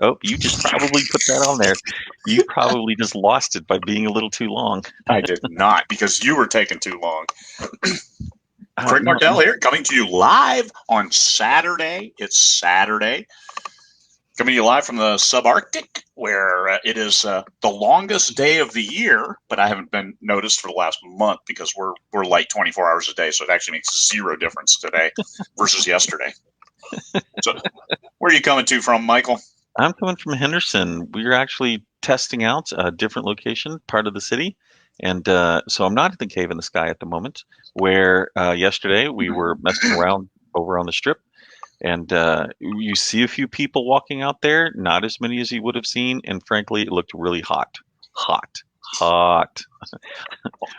Oh, you just probably put that on there. You probably just lost it by being a little too long. I did not, because you were taking too long. Craig No, Martelle here, coming to you live on Saturday. It's Saturday. Coming to you live from the subarctic, where it is the longest day of the year, but I haven't been noticed for the last month because we're light 24 hours a day, so it actually makes zero difference today versus yesterday. So, where are you coming to from, Michael? I'm coming from Henderson. We're actually testing out a different location, part of the city. And so I'm not at the Cave in the Sky at the moment, where yesterday we were messing around over on the strip. And you see a few people walking out there, not as many as you would have seen. And frankly, it looked really hot. Hot. Hot.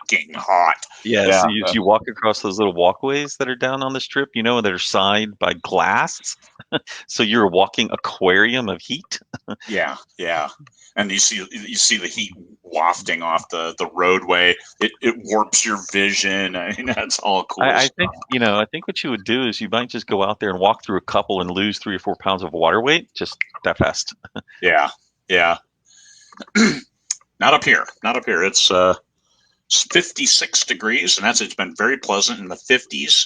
Getting hot. Yes, Yeah. you walk across those little walkways that are down on the strip, that are signed by glass. So you're a walking aquarium of heat. Yeah, yeah. And you see the heat wafting off the roadway. It warps your vision. I mean, that's all cool I stuff. think, I think what you would do is you might just go out there and walk through a couple and lose 3 or 4 pounds of water weight just that fast. Yeah, yeah. Not up here. Not up here. It's 56 degrees, and it's been very pleasant in the 50s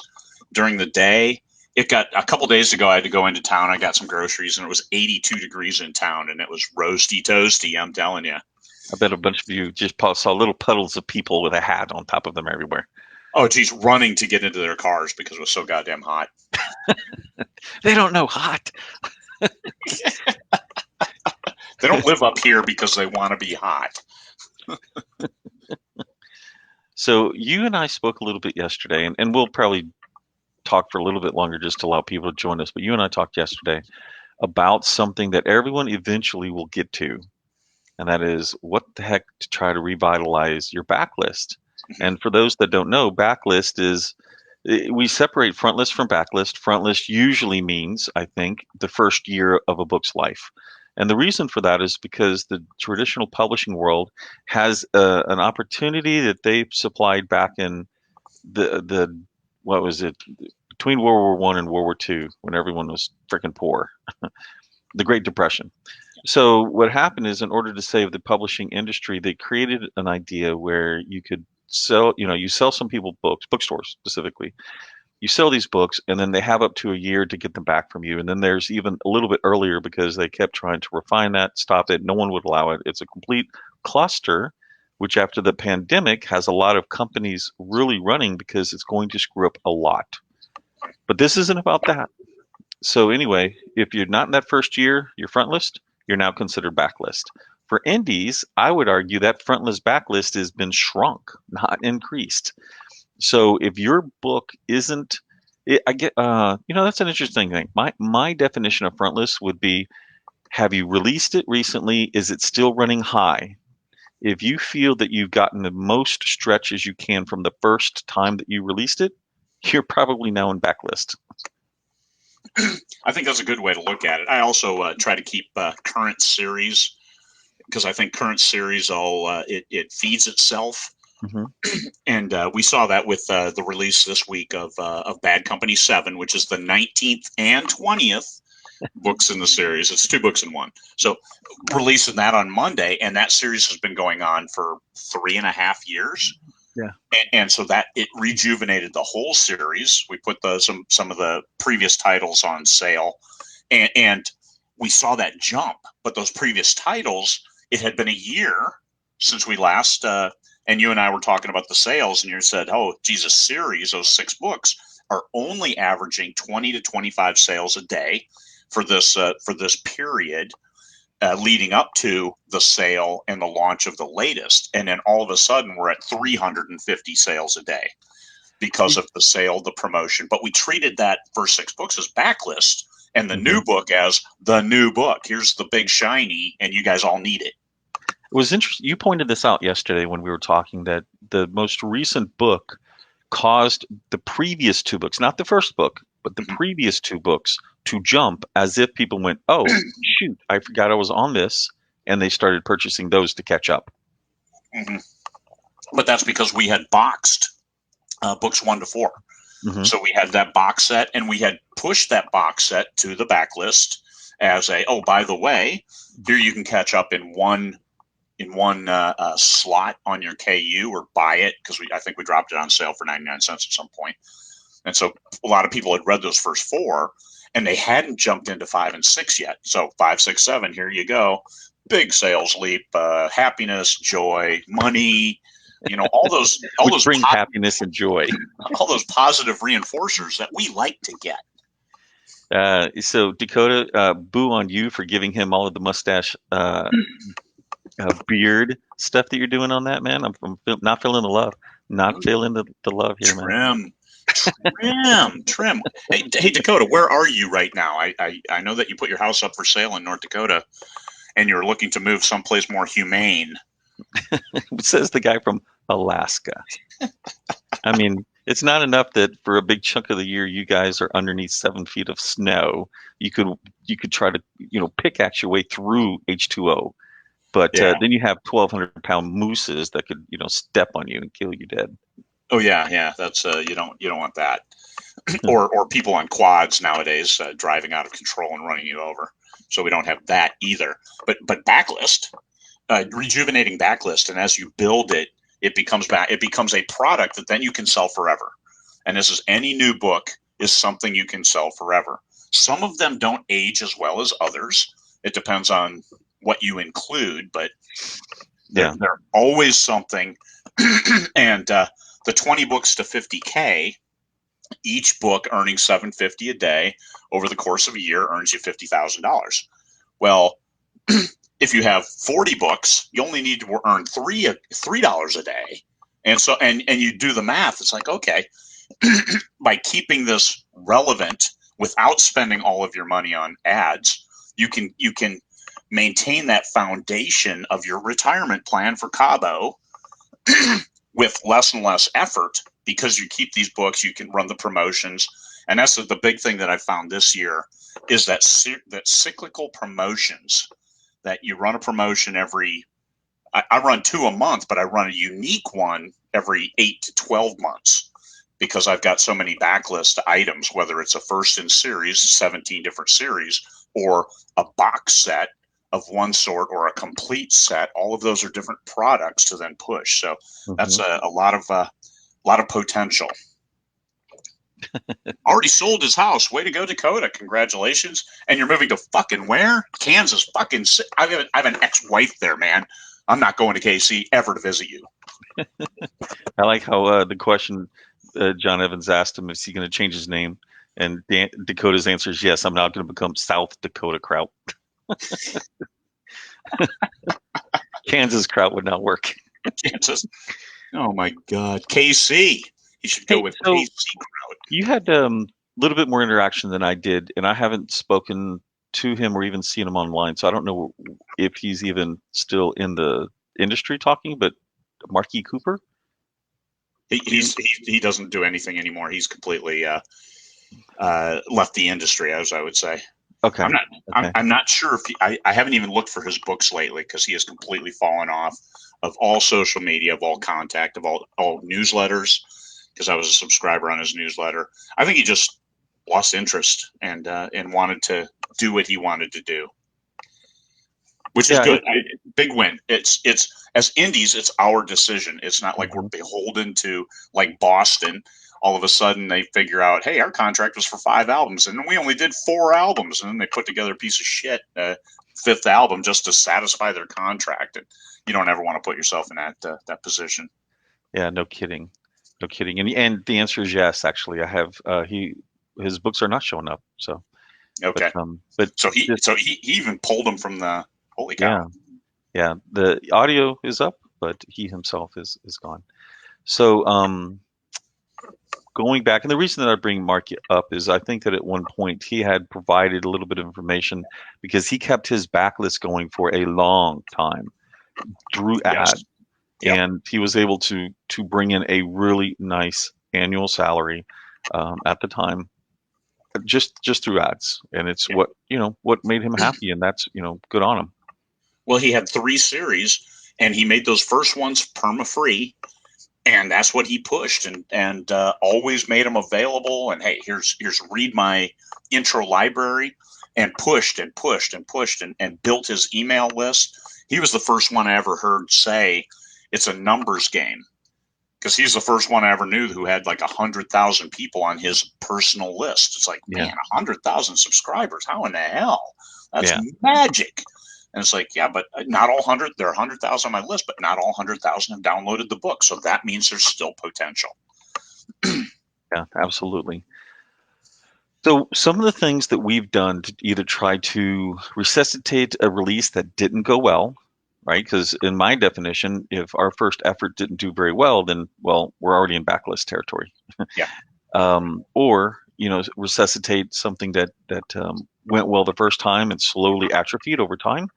during the day. It got a couple days ago. I had to go into town. I got some groceries, and it was 82 degrees in town, and it was roasty toasty. I'm telling you. I bet a bunch of you just saw little puddles of people with a hat on top of them everywhere. Oh, geez, running to get into their cars because it was so goddamn hot. They don't know hot. They don't live up here because they want to be hot. So you and I spoke a little bit yesterday, and we'll probably talk for a little bit longer just to allow people to join us. But you and I talked yesterday about something that everyone eventually will get to, and that is what the heck to try to revitalize your backlist. And for those that don't know, backlist is we separate front list from backlist. Front list usually means, I think, the first year of a book's life. And the reason for that is because the traditional publishing world has an opportunity that they supplied back in the what was it, between World War One and World War Two, when everyone was freaking poor, the Great Depression. So what happened is, in order to save the publishing industry, they created an idea where you could sell, you sell some people books, bookstores specifically. You sell these books, and then they have up to a year to get them back from you. And then there's even a little bit earlier because they kept trying to refine that, stop it. No one would allow it. It's a complete cluster, which after the pandemic has a lot of companies really running because it's going to screw up a lot. But this isn't about that. So anyway, if you're not in that first year, your front list, you're now considered backlist. For indies, I would argue that front list backlist has been shrunk, not increased. So if your book isn't, I get, that's an interesting thing. My definition of front list would be: have you released it recently? Is it still running high? If you feel that you've gotten the most stretch as you can from the first time that you released it, you're probably now in backlist. I think that's a good way to look at it. I also try to keep current series because I think current series it feeds itself. Hmm. And we saw that with the release this week of Bad Company 7, which is the 19th and 20th books in the series. It's two books in one. So releasing that on Monday, and that series has been going on for 3.5 years. Yeah. And so that it rejuvenated the whole series. We put some of the previous titles on sale, and we saw that jump. But those previous titles, it had been a year since we last. And you and I were talking about the sales, and you said, "Oh, Jesus, series, those 6 books are only averaging 20 to 25 sales a day for this period." Leading up to the sale and the launch of the latest. And then all of a sudden, we're at 350 sales a day because of the sale, the promotion. But we treated that first 6 books as backlist and the Hmm. new book as the new book. Here's the big shiny, and you guys all need it. It was interesting. You pointed this out yesterday when we were talking that the most recent book caused the previous 2 books, not the first book, but the Mm-hmm. previous 2 books to jump as if people went, oh, shoot, I forgot I was on this. And they started purchasing those to catch up. Mm-hmm. But that's because we had boxed books 1 to 4. Hmm. So we had that box set, and we had pushed that box set to the backlist. as a, oh, by the way, here you can catch up in one slot on your KU or buy it, because I think we dropped it on sale for 99 cents at some point. And so a lot of people had read those first four and they hadn't jumped into 5 and 6 yet. So 5, 6, 7, here you go. Big sales leap, happiness, joy, money, all those bring happiness and joy. all those positive reinforcers that we like to get. So Dakota, boo on you for giving him all of the mustache beard stuff that you're doing on that, man. I'm not feeling the love. Not feeling the love here, man. Trim. Hey, Dakota, where are you right now? I know that you put your house up for sale in North Dakota, and you're looking to move someplace more humane. Says the guy from Alaska. I mean, it's not enough that for a big chunk of the year you guys are underneath 7 feet of snow. You could try to pickaxe your way through H2O, but then you have 1,200-pound mooses that could step on you and kill you dead. Oh yeah, that's you don't want that, or people on quads nowadays driving out of control and running you over. So we don't have that either. But backlist, rejuvenating backlist, and as you build it, it becomes a product that then you can sell forever. And this is any new book is something you can sell forever. Some of them don't age as well as others. It depends on what you include, but they're always something. And the 20 books to 50K, each book earning $750 a day over the course of a year earns you $50,000. Well, if you have 40 books, you only need to earn $3 a day. And so, and you do the math, it's like, okay, by keeping this relevant without spending all of your money on ads, you can maintain that foundation of your retirement plan for Cabo with less and less effort, because you keep these books, you can run the promotions. And that's the big thing that I found this year is that cyclical promotions, that you run a promotion I run 2 a month, but I run a unique one every 8 to 12 months because I've got so many backlist items, whether it's a first in series, 17 different series, or a box set of one sort or a complete set. All of those are different products to then push. So that's a lot of potential. Already sold his house. Way to go, Dakota. Congratulations. And you're moving to fucking where? Kansas. Fucking I have an ex-wife there, man. I'm not going to KC ever to visit you. I like how the question John Evans asked him, is he going to change his name? And Dakota's answer is yes, I'm now going to become South Dakota Kraut. Kansas Kraut would not work. Kansas. Oh my God. KC. He should go with KC Kraut. You had a little bit more interaction than I did, and I haven't spoken to him or even seen him online, so I don't know if he's even still in the industry talking. But Marquis Cooper, he doesn't do anything anymore. He's completely left the industry, as I would say. Okay. I'm not sure if I haven't even looked for his books lately, because he has completely fallen off of all social media, of all contact, of all newsletters, because I was a subscriber on his newsletter. I think he just lost interest and wanted to do what he wanted to do, which is good. Big win. It's as indies, it's our decision. It's not like we're beholden to, like Boston. All of a sudden they figure out, hey, our contract was for 5 albums and we only did 4 albums. And then they put together a piece of shit, 5th album, just to satisfy their contract. And you don't ever want to put yourself in that position. Yeah, no kidding. And the answer is yes, actually. I have, his books are not showing up. So, okay. But so he even pulled them from the, holy cow. Yeah. The audio is up, but he himself is gone. So, going back, and the reason that I bring Mark up is I think that at one point he had provided a little bit of information because he kept his backlist going for a long time through ads, and he was able to bring in a really nice annual salary at the time, just through ads, and it's what made him happy, and that's good on him. Well, he had 3 series, and he made those first ones perma-free. And that's what he pushed, and always made them available. And hey, here's read my intro library, and pushed and pushed and pushed and built his email list. He was the first one I ever heard say it's a numbers game, because he's the first one I ever knew who had like 100,000 people on his personal list. It's like, Yeah. man, 100,000 subscribers. How in the hell? That's Yeah. magic. And it's like, yeah, but not all 100, there are 100,000 on my list, but not all 100,000 have downloaded the book. So that means there's still potential. Yeah, absolutely. So some of the things that we've done to either try to resuscitate a release that didn't go well, right? Because in my definition, if our first effort didn't do very well, then, well, we're already in backlist territory. Yeah. Or, resuscitate something that went well the first time and slowly atrophied over time.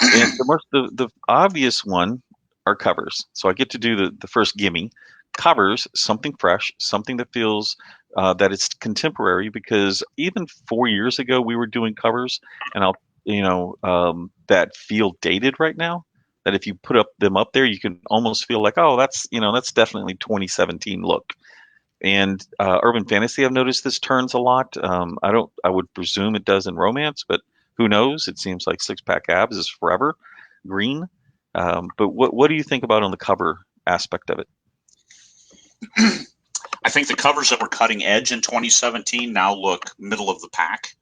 And the obvious one are covers. So I get to do the first gimme. Covers, something fresh, something that feels that it's contemporary, because even 4 years ago we were doing covers, and that feel dated right now. That if you put them up there, you can almost feel like, oh, that's definitely 2017 look. And urban fantasy, I've noticed this turns a lot. I would presume it does in romance, but who knows? It seems like Six Pack Abs is forever green. But what do you think about on the cover aspect of it? I think the covers that were cutting edge in 2017 now look middle of the pack.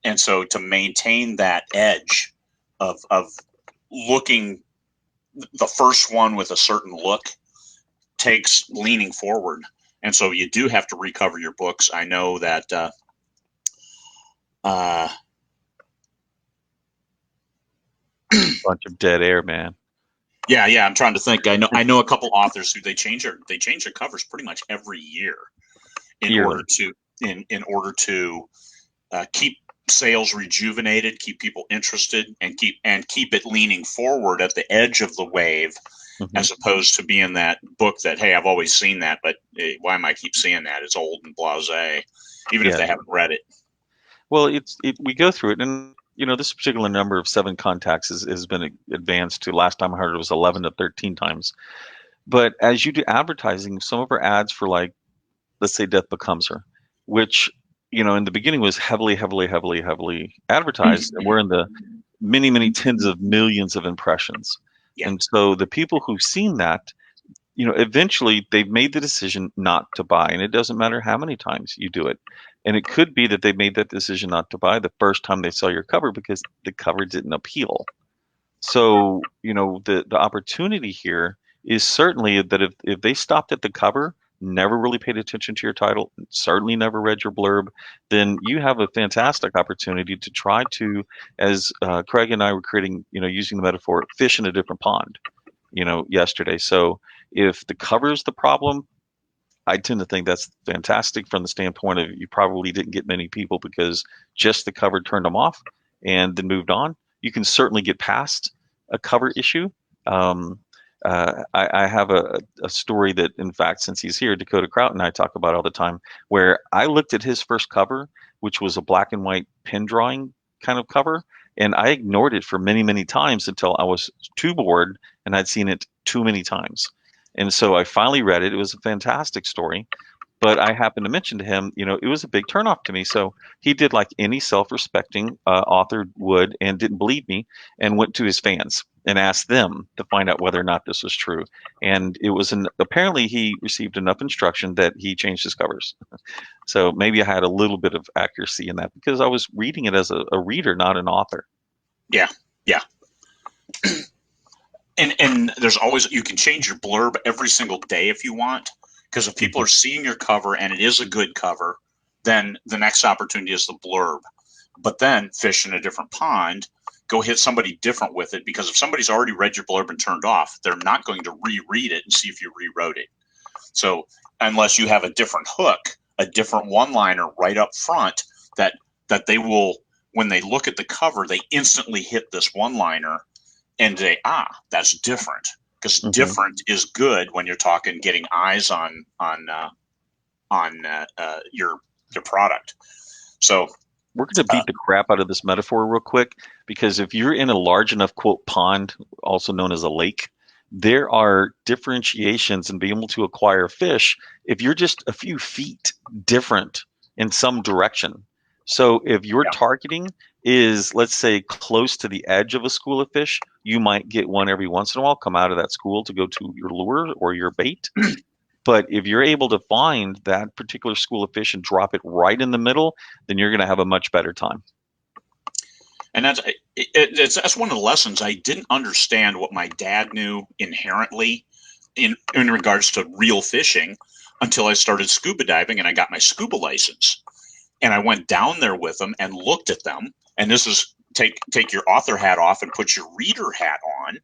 And so to maintain that edge of looking the first one with a certain look takes leaning forward. And so you do have to recover your books. I know that Bunch of dead air, man. yeah, I'm trying to think. I know a couple authors who they change their covers pretty much every year in Yearly. order to keep sales rejuvenated, keep people interested, and keep it leaning forward at the edge of the wave, Mhm. as opposed to being that book that, hey, I've always seen that, but hey, why am I keep seeing that? It's old and blasé, even if Yeah. they haven't read it. Well, we go through it, and this particular number of 7 contacts has been advanced to, last time I heard it was 11 to 13 times. But as you do advertising, some of our ads for, like, let's say Death Becomes Her, which, in the beginning was heavily, heavily, heavily, heavily advertised, and we're in the many, many tens of millions of impressions. Yeah. And so the people who've seen that, eventually they've made the decision not to buy. And it doesn't matter how many times you do it. And it could be that they made that decision not to buy the first time they saw your cover because the cover didn't appeal. So, the opportunity here is certainly that if they stopped at the cover, never really paid attention to your title, certainly never read your blurb, then you have a fantastic opportunity to try to, as Craig and I were creating, using the metaphor, fish in a different pond, yesterday. So if the cover is the problem, I tend to think that's fantastic from the standpoint of you probably didn't get many people because just the cover turned them off and then moved on. You can certainly get past a cover issue. Um, I have a story that, in fact, since he's here, Dakota Kraut and I talk about all the time, where I looked at his first cover, which was a black and white pen drawing kind of cover, and I ignored it for many, many times until I was too bored and I'd seen it too many times. And so I finally read it. It was a fantastic story, but I happened to mention to him, it was a big turnoff to me. So he did like any self-respecting author would, and didn't believe me, and went to his fans and asked them to find out whether or not this was true. And it was apparently he received enough instruction that he changed his covers. So maybe I had a little bit of accuracy in that because I was reading it as a reader, not an author. Yeah, yeah. And there's always, you can change your blurb every single day if you want, because if people are seeing your cover and it is a good cover, then the next opportunity is the blurb. But then fish in a different pond, go hit somebody different with it, because if somebody's already read your blurb and turned off, they're not going to reread it and see if you rewrote it. So unless you have a different hook, a different one-liner right up front, that they will, when they look at the cover, they instantly hit this one-liner and say, that's different, because different is good when you're talking getting eyes on your product. So we're going to beat the crap out of this metaphor real quick, because if you're in a large enough, quote, pond, also known as a lake, there are differentiations in being able to acquire fish if you're just a few feet different in some direction. So if your Yeah. targeting is, let's say, close to the edge of a school of fish, you might get one every once in a while come out of that school to go to your lure or your bait. But if you're able to find that particular school of fish and drop it right in the middle, then you're going to have a much better time. And that's one of the lessons. I didn't understand what my dad knew inherently in regards to real fishing until I started scuba diving and I got my scuba license. And I went down there with them and looked at them. And this is take your author hat off and put your reader hat on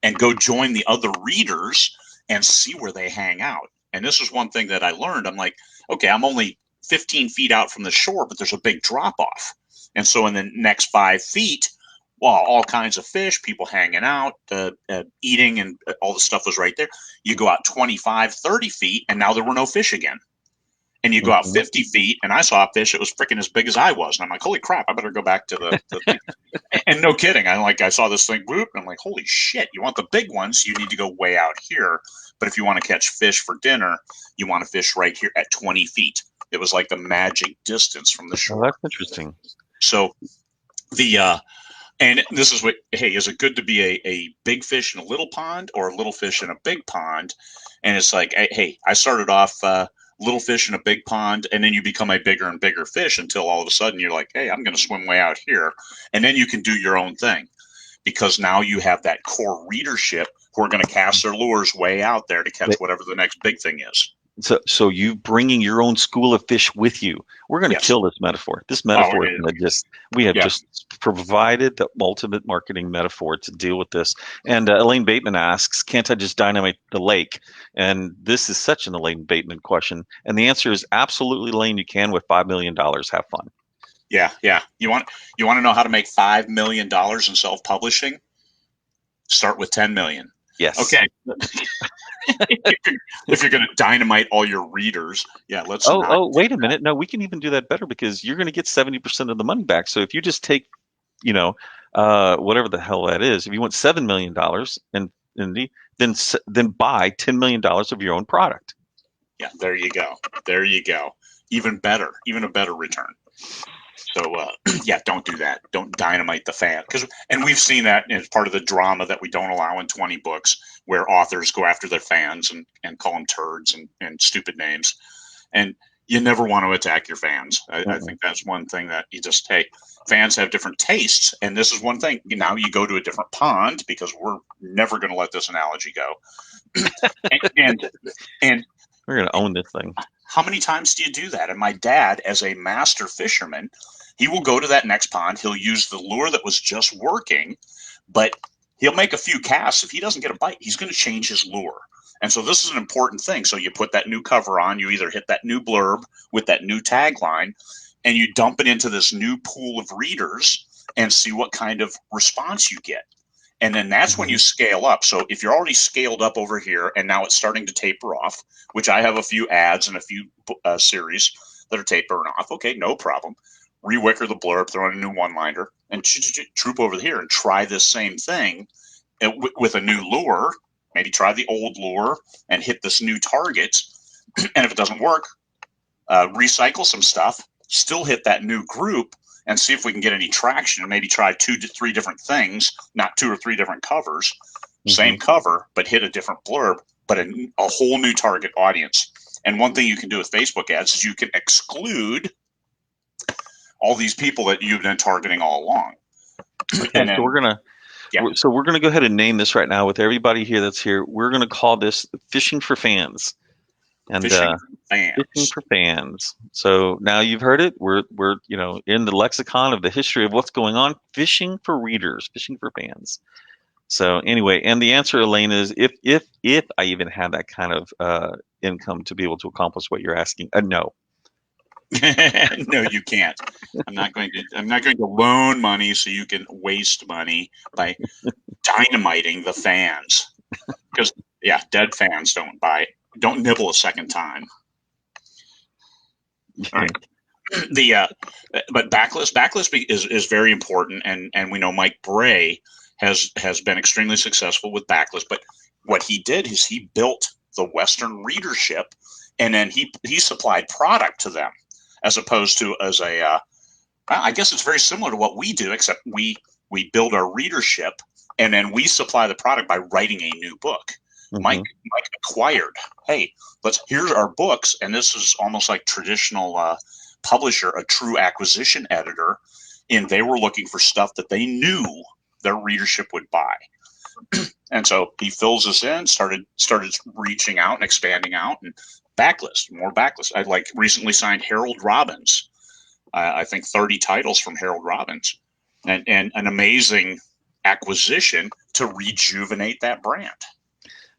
and go join the other readers and see where they hang out. And this is one thing that I learned. I'm like, okay, I'm only 15 feet out from the shore, but there's a big drop off. And so in the next 5 feet, well, all kinds of fish, people hanging out, eating, and all the stuff was right there. You go out 25, 30 feet, and now there were no fish again. And you go out Mhm. 50 feet, and I saw a fish that was freaking as big as I was. And I'm like, holy crap, I better go back to the thing. And no kidding. I saw this thing, whoop, and I'm like, holy shit, you want the big ones, you need to go way out here. But if you want to catch fish for dinner, you want to fish right here at 20 feet. It was like the magic distance from the Well, shore. that's interesting. So and this is what, hey, is it good to be a big fish in a little pond or a little fish in a big pond? And it's like, hey, I started off little fish in a big pond, and then you become a bigger and bigger fish until all of a sudden you're like, hey, I'm going to swim way out here. And then you can do your own thing because now you have that core readership who are going to cast their lures way out there to catch whatever the next big thing is. So you bringing your own school of fish with you. We're going to Yes. kill this metaphor. This Oh, metaphor is going to we have yeah. just provided the ultimate marketing metaphor to deal with this. And Elaine Bateman asks, can't I just dynamite the lake? And this is such an Elaine Bateman question. And the answer is absolutely, Elaine, you can with $5 million. Have fun. Yeah. Yeah. You want to know how to make $5 million in self-publishing? Start with 10 million. Yes. Okay. If you're going to dynamite all your readers, yeah, let's not Oh, do wait a that. minute. No, we can even do that better because you're going to get 70% of the money back. So if you just take, you know, whatever the hell that is, if you want $7 million then buy $10 million of your own product. Yeah, there you go. There you go. Even better, even a better return. So yeah, don't do that. Don't dynamite the fan and we've seen that as part of the drama that we don't allow in 20 books, where authors go after their fans and call them turds and stupid names. And you never want to attack your fans. I think that's one thing that you just, hey, fans have different tastes, and this is one thing. Now you go to a different pond because we're never going to let this analogy go. and and We're going to own this thing. how many times do you do that? And my dad, as a master fisherman, he will go to that next pond. He'll use the lure that was just working, but he'll make a few casts. If he doesn't get a bite, he's going to change his lure. And so this is an important thing. So you put that new cover on, you either hit that new blurb with that new tagline, and you dump it into this new pool of readers and see what kind of response you get. And then that's when you scale up. So if you're already scaled up over here and now it's starting to taper off, which I have a few ads and a few series that are tapering off. Okay, no problem. Rewicker the blurb, throw in a new one-liner, and troop over here and try this same thing with a new lure. Maybe try the old lure and hit this new target. And if it doesn't work, recycle some stuff, still hit that new group, and see if we can get any traction, and maybe try 2 to 3 different things, not 2 or 3 different covers, same cover, but hit a different blurb, but a whole new target audience. And one thing you can do with Facebook ads is you can exclude all these people that you've been targeting all along. Okay, And then, so we're gonna go ahead and name this right now with everybody here that's here. We're gonna call this fishing for fans. And fishing fans. Fishing for fans. So now you've heard it. We're in the lexicon of the history of what's going on. Fishing for readers, fishing for fans. So anyway, and the answer, Elaine, is if I even have that kind of income to be able to accomplish what you're asking, no. No, you can't. I'm not going to loan money so you can waste money by dynamiting the fans. Because yeah, dead fans don't nibble a second time. All right. But backlist is very important, and we know Mike Bray has been extremely successful with backlist. But what he did is he built the Western readership, and then he supplied product to them, as opposed to as a I guess it's very similar to what we do, except we build our readership, and then we supply the product by writing a new book. Hmm. Mike acquired. Hey, here's our books, and this is almost like traditional publisher, a true acquisition editor, and they were looking for stuff that they knew their readership would buy. And so he fills us in, started reaching out and expanding out, and more backlist. I like recently signed Harold Robbins. I think 30 titles from Harold Robbins, and an amazing acquisition to rejuvenate that brand.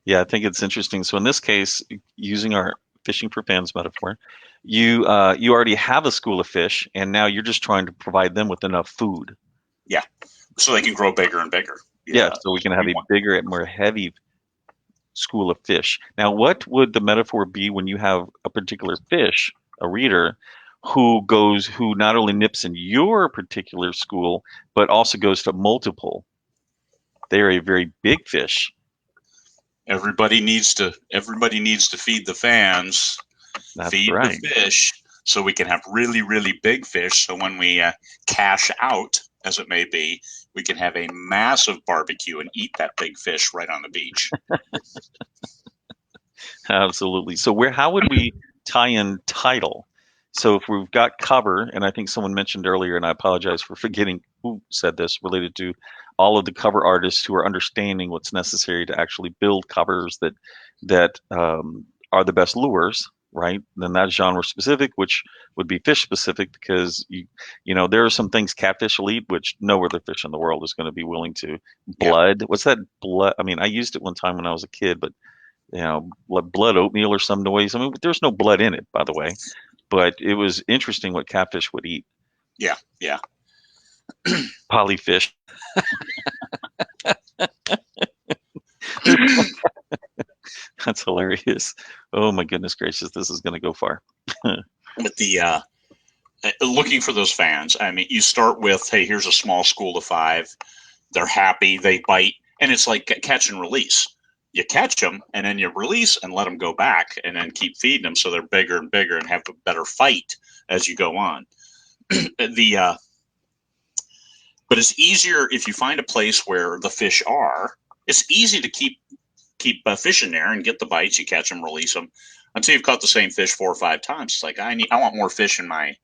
Yeah, I think it's interesting. So in this case, using our fishing for fans metaphor, you already have a school of fish, and now you're just trying to provide them with enough food. Yeah, so they can grow bigger and bigger. Yeah, Yeah, so we can have a bigger and more heavy school of fish. Now, what would the metaphor be when you have a particular fish, a reader, who not only nips in your particular school, but also goes to multiple? They're a very big fish. everybody needs to feed the fans, That's feed the right. fish, so we can have really, really big fish. So when we cash out, as it may be, we can have a massive barbecue and eat that big fish right on the beach. Absolutely. So how would we tie in title? So if we've got cover, and I think someone mentioned earlier, and I apologize for forgetting who said this, related to all of the cover artists who are understanding what's necessary to actually build covers that are the best lures, right? Then that's genre specific, which would be fish specific, because there are some things catfish will eat which no other fish in the world is going to be willing to. Yeah. Blood, what's that blood? I mean, I used it one time when I was a kid, but blood oatmeal or some noise. I mean, there's no blood in it, by the way, but it was interesting what catfish would eat. Yeah. Yeah. Polyfish. That's hilarious. Oh my goodness gracious, this is going to go far. With the looking for those fans, I mean, you start with, hey, here's a small school of 5. They're happy, they bite, and it's like catch and release. You catch them, and then you release and let them go back, and then keep feeding them so they're bigger and bigger and have a better fight as you go on. The but it's easier if you find a place where the fish are. It's easy to keep fishing there and get the bites. You catch them, release them, until you've caught the same fish 4 or 5 times. It's like I want more fish in my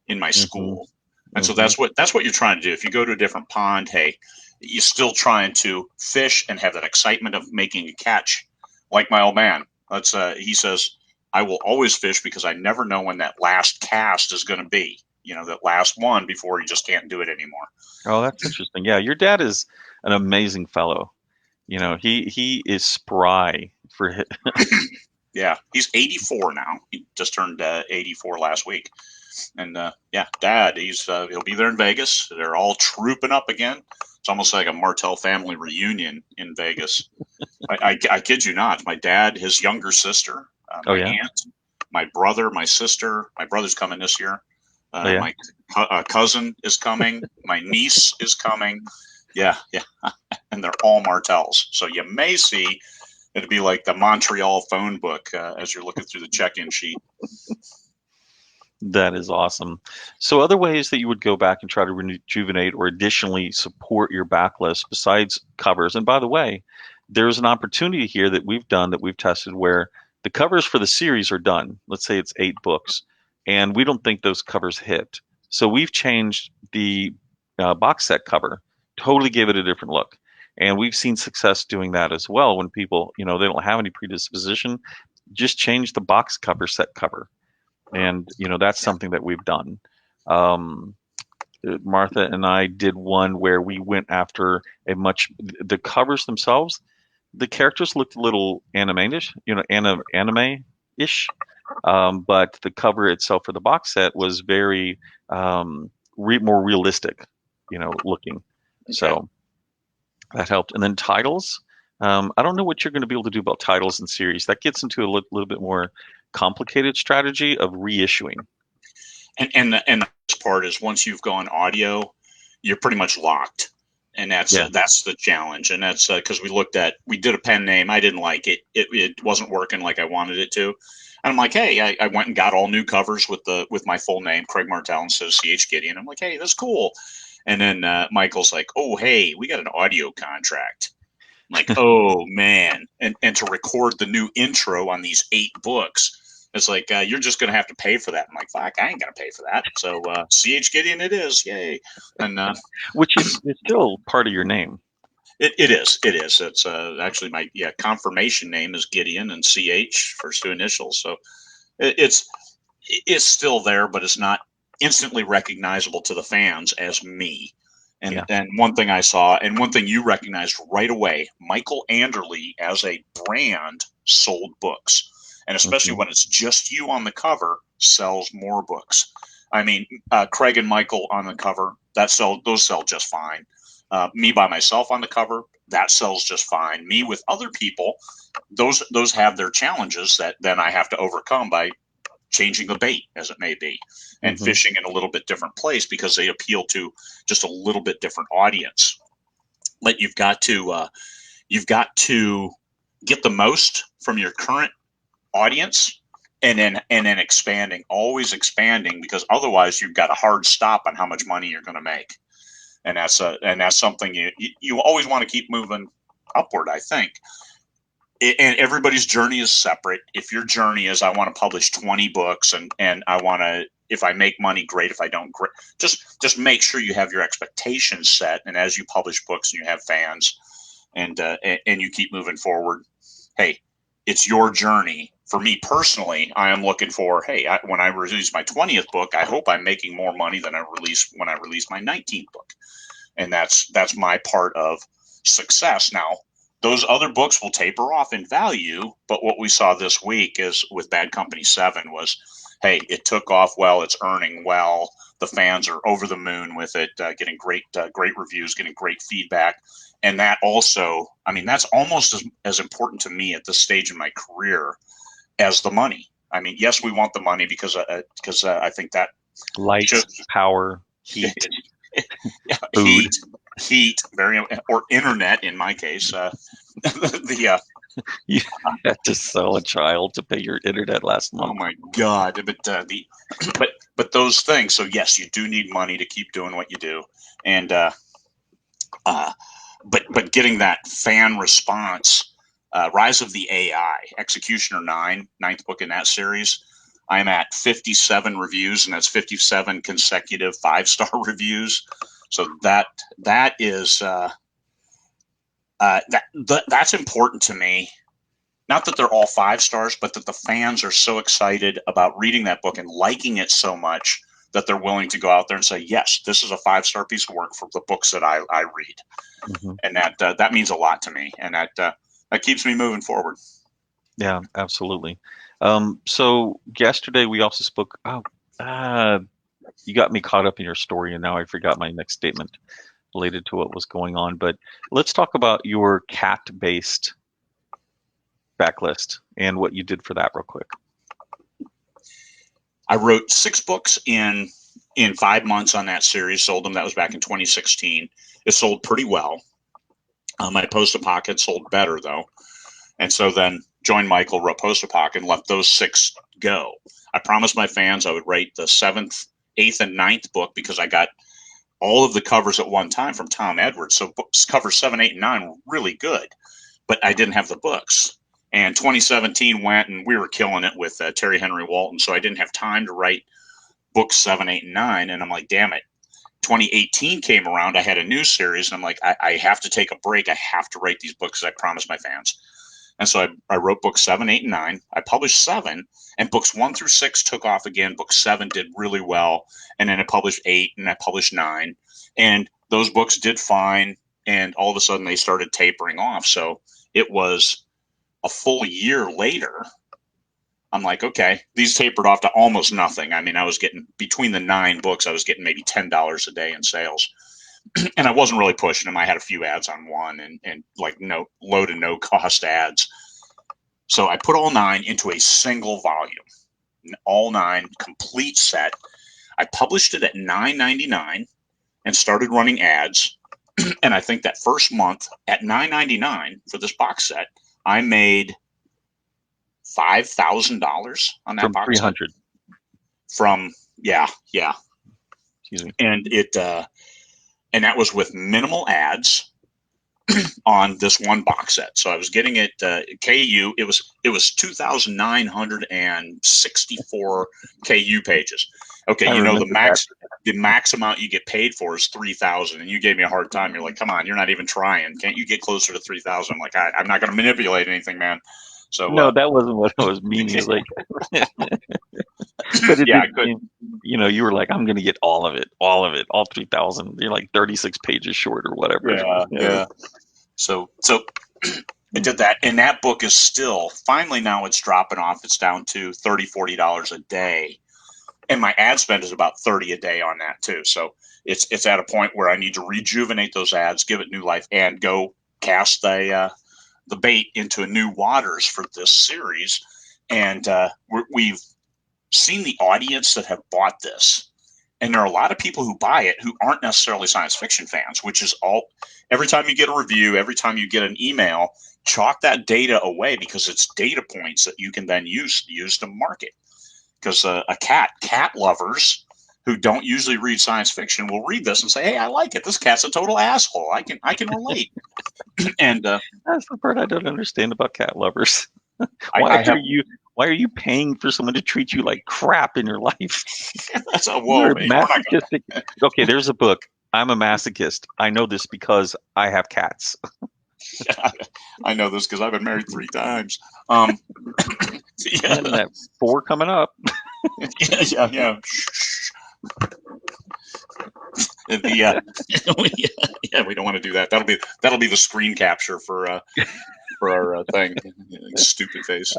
Hmm. school. And so Hmm. that's what you're trying to do. If you go to a different pond, hey, you're still trying to fish and have that excitement of making a catch. Like my old man, he says, I will always fish because I never know when that last cast is going to be. That last one before you just can't do it anymore. Oh, that's interesting. Yeah, your dad is an amazing fellow. He is spry for Yeah, he's 84 now. He just turned 84 last week. And yeah, Dad, he'll be there in Vegas. They're all trooping up again. It's almost like a Martelle family reunion in Vegas. I kid you not. My dad, his younger sister, Oh my yeah. aunt, my brother, my sister. My brother's coming this year. Oh yeah. My cousin is coming. My niece is coming. Yeah, yeah, and they're all Martels. So you may see it'd be like the Montreal phone book as you're looking through the check-in sheet. That is awesome. So other ways that you would go back and try to rejuvenate or additionally support your backlist besides covers. And by the way, there's an opportunity here that we've done, that we've tested, where the covers for the series are done. Let's say it's 8 books, and we don't think those covers hit. So we've changed the box set cover, totally gave it a different look. And we've seen success doing that as well when people, they don't have any predisposition, just change the box cover set cover. And that's Yeah. something that we've done. um, Martha and I did one where we went after the covers themselves, the characters looked a little anime-ish, anime-ish, but the cover itself for the box set was very more realistic, looking. Okay. So that helped. And then titles, I don't know what you're going to be able to do about titles and series. That gets into a little bit more complicated strategy of reissuing. And the best part is once you've gone audio, you're pretty much locked, and Yeah. that's the challenge. And that's because we did a pen name. I didn't like it. It wasn't working like I wanted it to. And I'm like, hey, I went and got all new covers with my full name, Craig Martelle, instead of C.H. Gideon. I'm like, hey, that's cool. And then Michael's like, oh, hey, we got an audio contract. I'm like, oh man, and to record the new intro on these 8 books, it's like you're just going to have to pay for that. I'm like, fuck, I ain't going to pay for that. So C.H. Gideon, it is, yay! And Which is still part of your name. it is. It's actually my confirmation name is Gideon, and CH first 2 initials. So it's still there, but it's not instantly recognizable to the fans as me. Yeah. And one thing I saw, and one thing you recognized right away, Michael Anderle as a brand sold books, and especially when it's just you on the cover, sells more books. I mean, Craig and Michael on the cover, those sell just fine. Me by myself on the cover, that sells just fine. Me with other people, those have their challenges that then I have to overcome by changing the bait, as it may be, and fishing in a little bit different place because they appeal to just a little bit different audience. But you've got to get the most from your current audience, and then expanding, always expanding, because otherwise you've got a hard stop on how much money you're going to make. And that's something you always want to keep moving upward, I think. And everybody's journey is separate. If your journey is, I want to publish 20 books and I want to, if I make money, great. If I don't, great. Just make sure you have your expectations set. And as you publish books and you have fans and you keep moving forward, hey, it's your journey. For me personally, I am looking for, hey, when I release my 20th book, I hope I'm making more money than when I release my 19th book. And that's my part of success. Now, those other books will taper off in value, but what we saw this week is with Bad Company 7 was, hey, it took off well, it's earning well, the fans are over the moon with it, getting great reviews, getting great feedback. And that also, I mean, that's almost as important to me at this stage in my career as the money. I mean, yes, we want the money because I think that light, power, heat, food. heat, or internet in my case. You had to sell a child to pay your internet last month. Oh my God! But those things. So yes, you do need money to keep doing what you do, and but getting that fan response. Rise of the AI, Executioner 9, ninth book in that series. I'm at 57 reviews, and that's 57 consecutive 5-star reviews. So that is that's important to me. Not that they're all 5 stars, but that the fans are so excited about reading that book and liking it so much that they're willing to go out there and say, yes, this is a 5-star piece of work for the books that I read. And that means a lot to me, and that keeps me moving forward. Yeah, absolutely. So yesterday we also spoke. You got me caught up in your story, and now I forgot my next statement related to what was going on. But let's talk about your cat-based backlist and what you did for that real quick. I wrote 6 books in 5 months on that series, sold them. That was back in 2016. It sold pretty well. My Post-Apoc sold better, though. And so then joined Michael, wrote Post-Apoc, and let those 6 go. I promised my fans I would write the 7th, 8th, and 9th book because I got all of the covers at one time from Tom Edwards. So books covers 7, 8, and 9 were really good, but I didn't have the books. And 2017 went, and we were killing it with Terry Henry Walton. So I didn't have time to write books 7, 8, and 9. And I'm like, damn it. 2018 came around. I had a new series, and I'm like, I have to take a break. I have to write these books as I promised my fans. And so I wrote books 7, 8, and 9. I published 7, and books 1 through 6 took off again. Book 7 did really well, and then I published 8, and I published 9, and those books did fine. And all of a sudden, they started tapering off. So it was a full year later. I'm like, okay, these tapered off to almost nothing. I mean, I was getting between the 9 books, I was getting maybe $10 a day in sales. And I wasn't really pushing them. I had a few ads on one and like low to no cost ads. So I put all 9 into a single volume, all 9 complete set. I published it at $9.99 and started running ads. And I think that first month at $9.99 for this box set, I made $5,000 on that From box set. 300. Yeah. Excuse me. And and that was with minimal ads on this one box set. So I was getting it KU. It was 2,964 KU pages. Okay, I remember the max amount you get paid for is 3,000, and you gave me a hard time. You're like, come on, you're not even trying. Can't you get closer to 3,000? I'm like, I'm not going to manipulate anything, man. So No, that wasn't what I was meaning. It's like, but it yeah, did. You were like, I'm going to get all of it, all 3,000. You're like 36 pages short or whatever. yeah. So I did that, and that book is still finally now it's dropping off. It's down to $30-$40 a day, and my ad spend is about 30 a day on that too. So it's at a point where I need to rejuvenate those ads, give it new life, and go cast the bait into new waters for this series. And we've seen the audience that have bought this. And there are a lot of people who buy it who aren't necessarily science fiction fans, which is all. Every time you get a review, every time you get an email, chalk that data away because it's data points that you can then use to market. Because cat lovers who don't usually read science fiction will read this and say, "Hey, I like it. This cat's a total asshole. I can relate." And That's the part I don't understand about cat lovers. I have Why are you paying for someone to treat you like crap in your life? that's a You're whoa. a Hey, masochistic. Okay, there's a book. I'm a masochist. I know this because I have cats. I know this because I've been married 3 times. Yeah, And that 4 coming up. yeah. Yeah, we don't want to do that. That'll be the screen capture for our thing. Stupid face.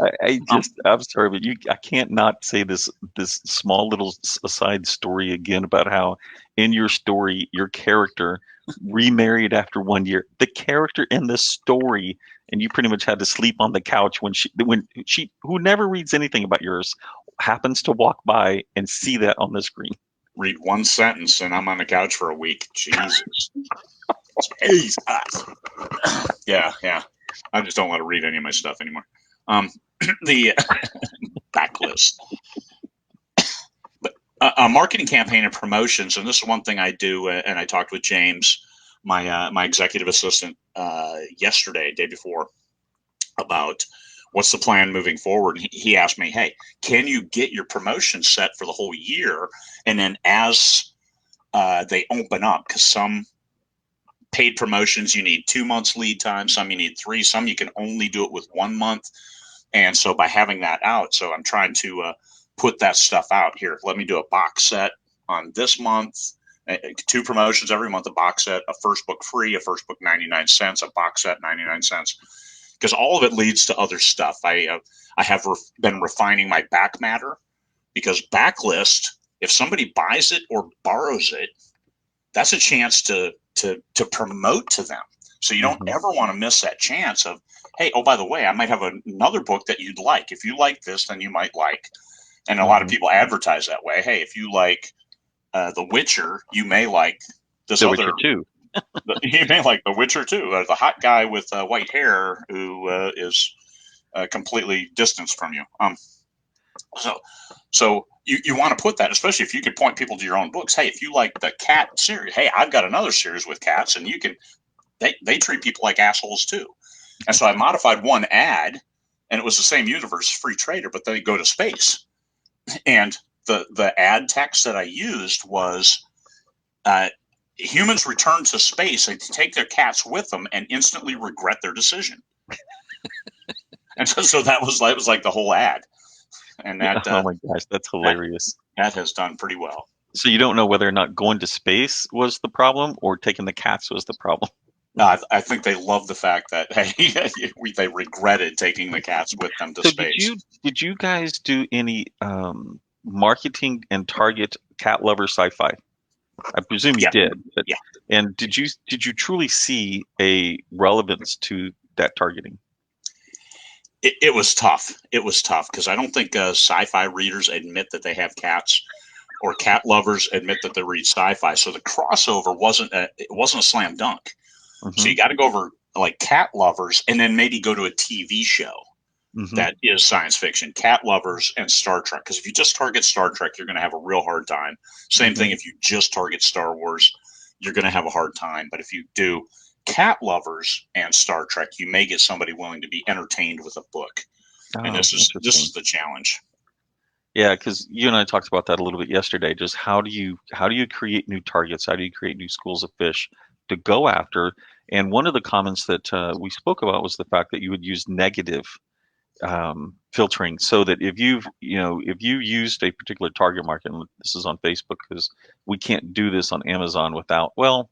I'm sorry, but I can't not say this small little aside story again about how in your story your character remarried after 1 year. The character in the story, and you pretty much had to sleep on the couch when she who never reads anything about yours happens to walk by and see that on the screen. Read one sentence and I'm on the couch for a week. Jesus. Jesus. Yeah. I just don't want to read any of my stuff anymore. The backlist. But a marketing campaign and promotions, and this is one thing I do, and I talked with James, my executive assistant, day before, about what's the plan moving forward. He asked me, "Hey, can you get your promotion set for the whole year, and then as they open up, because some paid promotions you need 2 months lead time, some you need 3, some you can only do it with 1 month." And so by having that out, so I'm trying to put that stuff out here. Let me do a box set on this month, 2 promotions every month, a box set, a first book free, a first book 99 cents, a box set 99 cents. Because all of it leads to other stuff. I have been refining my back matter, because backlist, if somebody buys it or borrows it, that's a chance to promote to them. So you don't ever want to miss that chance of, hey, oh, by the way, I might have another book that you'd like. If you like this, then you might like. And a lot of people advertise that way. Hey, if you like The Witcher, you may like this The other. Witcher 2. You may like The Witcher 2, the hot guy with white hair who is completely distanced from you. So you want to put that, especially if you could point people to your own books. Hey, if you like the cat series, hey, I've got another series with cats, and you can. They treat people like assholes too. And so I modified one ad, and it was the same universe, Free Trader, but they go to space. And the ad text that I used was, humans return to space, they take their cats with them and instantly regret their decision. And so that was like the whole ad. And that Oh my gosh, that's hilarious. That has done pretty well. So you don't know whether or not going to space was the problem or taking the cats was the problem. I think they love the fact that, hey, they regretted taking the cats with them to So space. did you guys do any marketing and target cat lover sci-fi? I presume you did, but Yeah. And did you truly see a relevance to that targeting? It was tough. It was tough because I don't think sci-fi readers admit that they have cats, or cat lovers admit that they read sci-fi. So the crossover wasn't a slam dunk. So you got to go over like cat lovers and then maybe go to a TV show. Hmm. that is science fiction, cat lovers and Star Trek. Because if you just target Star Trek, you're going to have a real hard time. Same Hmm. thing if you just target Star Wars, you're going to have a hard time. But if you do cat lovers and Star Trek, you may get somebody willing to be entertained with a book. And Oh, this is interesting. the challenge. Yeah, because you and I talked about that a little bit yesterday. Just how do you create new targets? How do you create new schools of fish to go after? And one of the comments that we spoke about was the fact that you would use negative filtering, so that if you used a particular target market, and this is on Facebook because we can't do this on Amazon without, well,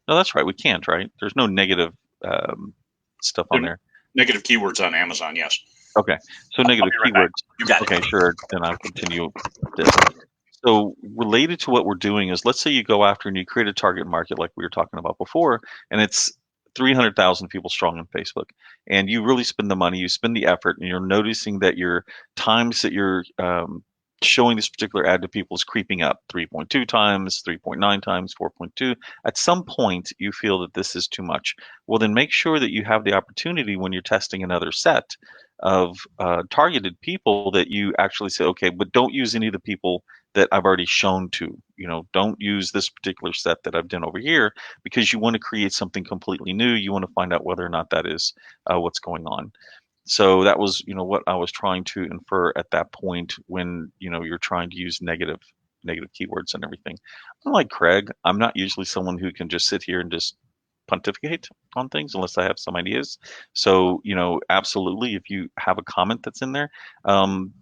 no, that's right, we can't, right? There's no negative um, stuff on There there. negative keywords on Amazon, yes. Okay, so I'll negative be right back. keywords. You got Okay, it. sure. Then I'll continue this. So related to what we're doing is, let's say you go after and you create a target market like we were talking about before, and it's 300,000 people strong on Facebook, and you really spend the money, you spend the effort, and you're noticing that your times that you're showing this particular ad to people is creeping up 3.2 times, 3.9 times, 4.2. At some point, you feel that this is too much. Well, then make sure that you have the opportunity when you're testing another set of targeted people that you actually say, okay, but don't use any of the people that I've already shown to. Don't use this particular set that I've done over here, because you want to create something completely new. You want to find out whether or not that is what's going on. So that was, what I was trying to infer at that point when, you're trying to use negative keywords and everything. Unlike Craig, I'm not usually someone who can just sit here and just pontificate on things unless I have some ideas. So, absolutely, if you have a comment that's in there, um,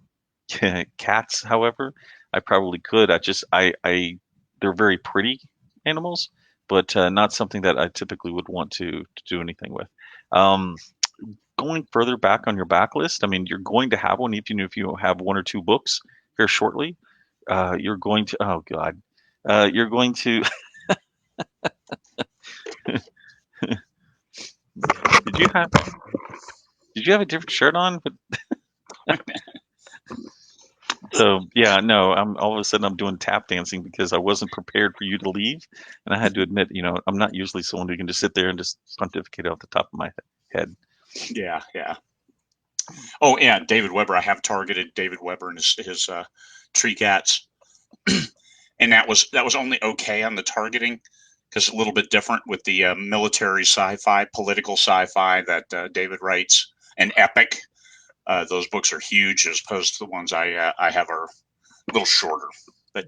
cats, however, I probably could. They're very pretty animals, but not something that I typically would want to do anything with. Um, Going further back on your backlist, I mean, you're going to have one, even if you have one or two books here shortly. You're going to, oh God, you're going to, did you have, did you have a different shirt on? But so yeah, no, I'm all of a sudden I'm doing tap dancing because I wasn't prepared for you to leave. And I had to admit, I'm not usually someone who can just sit there and just pontificate off the top of my head. Yeah, yeah. Oh, yeah, David Weber. I have targeted David Weber and his tree cats, and that was only okay on the targeting because a little bit different with the military sci-fi, political sci-fi that David writes, and epic. Those books are huge as opposed to the ones I have are a little shorter. But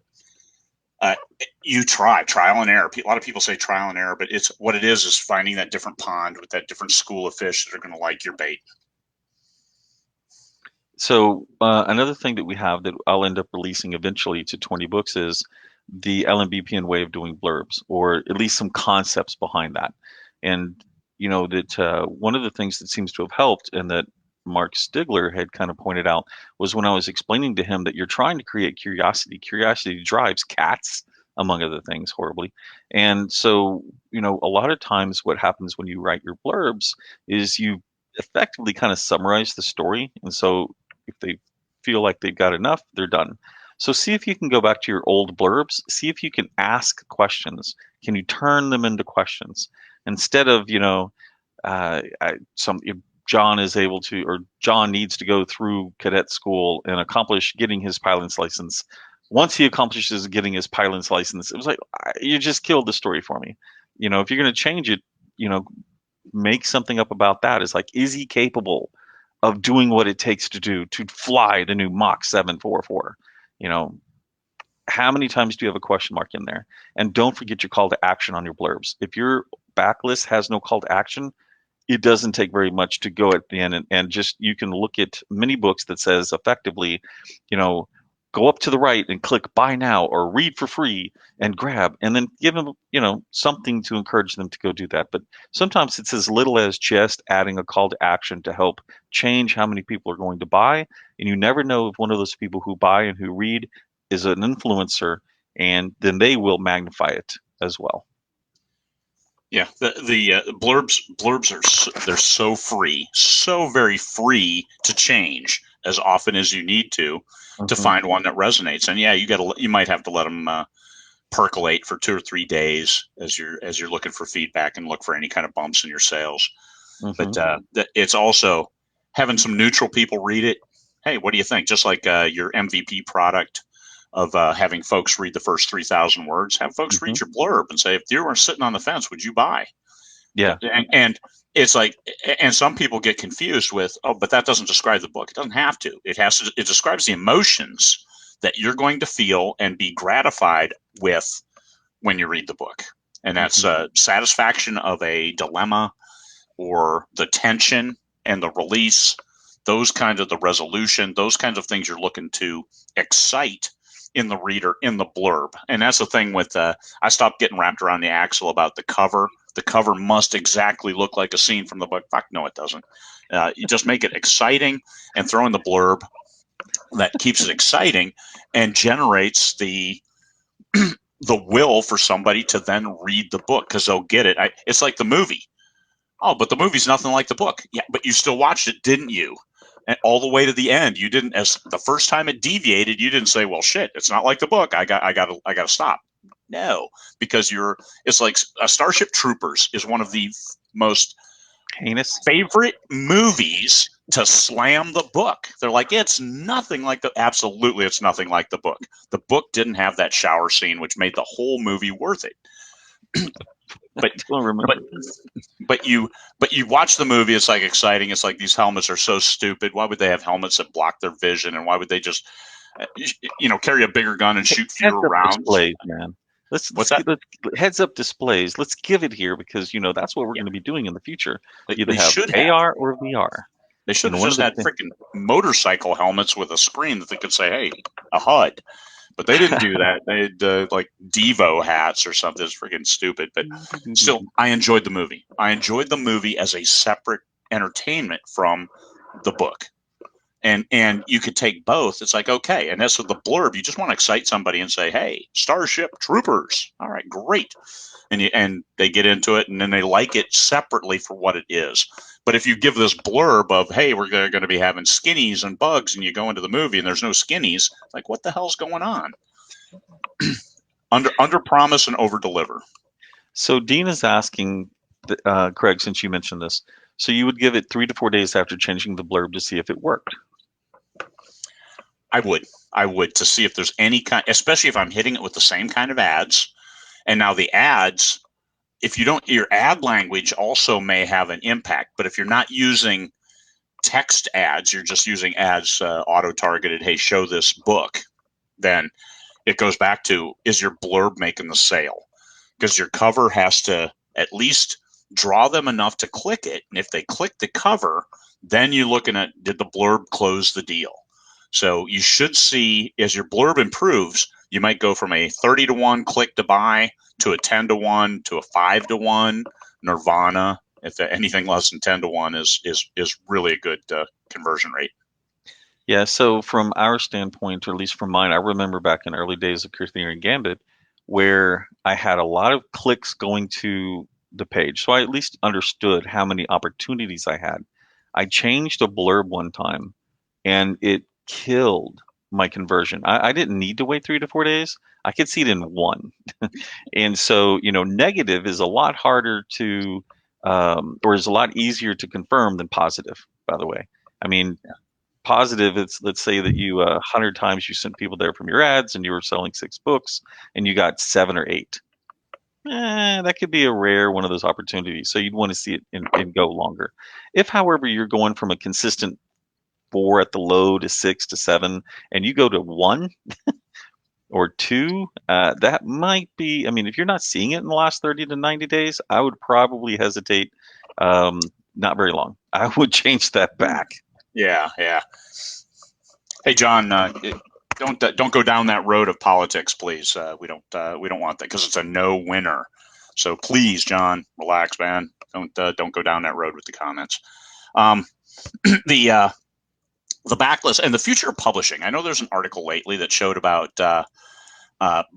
uh, you trial and error. A lot of people say trial and error, but it's what it is finding that different pond with that different school of fish that are going to like your bait. So another thing that we have that I'll end up releasing eventually to 20 books is the LMBPN way of doing blurbs, or at least some concepts behind that. And that one of the things that seems to have helped, and that Mark Stigler had kind of pointed out, was when I was explaining to him that you're trying to create curiosity. Curiosity drives cats, among other things, horribly. And so, a lot of times what happens when you write your blurbs is you effectively kind of summarize the story. And so if they feel like they've got enough, they're done. So see if you can go back to your old blurbs. See if you can ask questions. Can you turn them into questions instead of some if John is able to, or John needs to go through cadet school and accomplish getting his pilot's license. Once he accomplishes getting his pilot's license, it was like, you just killed the story for me. If you're going to change it, you know, make something up about that. It's like, is he capable of doing what it takes to fly the new Mach 744? You know, how many times do you have a question mark in there? And don't forget your call to action on your blurbs. If your backlist has no call to action, it doesn't take very much to go at the end, and just you can look at many books that says effectively, you know, go up to the right and click buy now or read for free and grab, and then give them, something to encourage them to go do that. But sometimes it's as little as just adding a call to action to help change how many people are going to buy. And you never know if one of those people who buy and who read is an influencer, and then they will magnify it as well. Yeah, the blurbs are they're so free, so very free to change as often as you need to Hmm. find one that resonates. And yeah, you might have to let them percolate for 2 or 3 days as you're looking for feedback and look for any kind of bumps in your sales. Hmm. But it's also having some neutral people read it. Hey, what do you think? Just like your MVP product of having folks read the first 3,000 words, have folks read your blurb and say, if you were sitting on the fence, would you buy? Yeah. And it's like, and some people get confused with, oh, but that doesn't describe the book. It doesn't have to. It has to. It describes the emotions that you're going to feel and be gratified with when you read the book. And that's satisfaction of a dilemma, or the tension and the release, those kinds of the resolution, those kinds of things you're looking to excite in the reader in the blurb. And that's the thing with I stopped getting wrapped around the axle about the cover. The cover must exactly look like a scene from the book. Fuck no, it doesn't. You just make it exciting and throw in the blurb that keeps it exciting and generates the will for somebody to then read the book, because they'll get it. It's like the movie. Oh, but the movie's nothing like the book. Yeah, but you still watched it, didn't you? And all the way to the end. You didn't, as the first time it deviated, you didn't say, well, shit, it's not like the book. I got to stop. No, because it's like Starship Troopers is one of the most heinous favorite movies to slam the book. They're like, it's nothing like absolutely, it's nothing like the book. The book didn't have that shower scene, which made the whole movie worth it. But you watch the movie, it's like exciting. It's like, these helmets are so stupid. Why would they have helmets that block their vision? And why would they just carry a bigger gun and shoot fewer rounds? Displays, man. Let's heads up displays. Let's give it here, because that's what we're going to be doing in the future. Either have AR or VR. They should have just had freaking motorcycle helmets with a screen that they could say, hey, a HUD. But they didn't do that. They had like Devo hats or something. It's freaking stupid. But still, I enjoyed the movie. I enjoyed the movie as a separate entertainment from the book. And you could take both. It's like, okay. And that's with the blurb. You just want to excite somebody and say, hey, Starship Troopers. All right, great. And they get into it, and then they like it separately for what it is. But if you give this blurb of, hey, we're going to be having skinnies and bugs, and you go into the movie and there's no skinnies, like, what the hell's going on? under promise and over deliver. So Dean is asking, Craig, since you mentioned this, so you would give it 3 to 4 days after changing the blurb to see if it worked? I would, to see if there's any kind, especially if I'm hitting it with the same kind of ads. And now the ads, if you don't, your ad language also may have an impact. But if you're not using text ads, you're just using ads auto-targeted, hey, show this book, then it goes back to, is your blurb making the sale? Because your cover has to at least draw them enough to click it. And if they click the cover, then you're looking at, did the blurb close the deal? So you should see, as your blurb improves, you might go from a 30-to-1 click to buy to a 10-to-1 to a 5-to-1 nirvana. If anything less than 10-to-1 is really a good conversion rate. Yeah, so from our standpoint, or at least from mine, I remember back in early days of Arthurian Gambit, where I had a lot of clicks going to the page. So I at least understood how many opportunities I had. I changed a blurb one time, and it killed my conversion. I didn't need to wait 3 to 4 days. I could see it in one. And so, negative is a lot harder to, or is a lot easier to confirm than positive, by the way. I mean, positive, it's, let's say that you 100 times you sent people there from your ads and you were selling 6 books and you got 7 or 8. That could be a rare one of those opportunities. So you'd want to see it and go longer. If, however, you're going from a consistent 4 at the low to 6 to 7, and you go to 1 or 2, that might be, I mean, if you're not seeing it in the last 30 to 90 days, I would probably hesitate. Not very long. I would change that back. Yeah. Hey, John, don't go down that road of politics, please. We don't want that, because it's a no winner. So please, John, relax, man. Don't go down that road with the comments. The backlist and the future of publishing. I know there's an article lately that showed about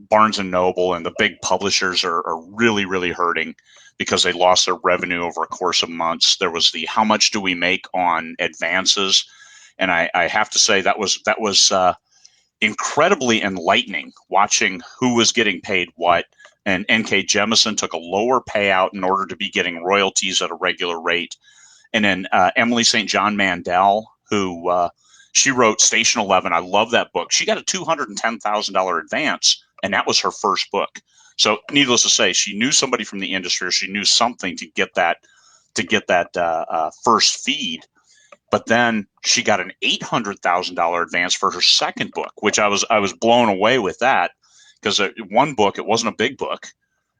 Barnes and Noble, and the big publishers are really, really hurting because they lost their revenue over a course of months. There was the how much do we make on advances, and I have to say that was incredibly enlightening, watching who was getting paid what. And N.K. Jemisin took a lower payout in order to be getting royalties at a regular rate. And then Emily St. John Mandel, who she wrote Station 11. I love that book. She got a $210,000 advance, and that was her first book. So, needless to say, she knew somebody from the industry, or she knew something to get that first feed. But then she got an $800,000 advance for her second book, which I was blown away with that, because one book, it wasn't a big book,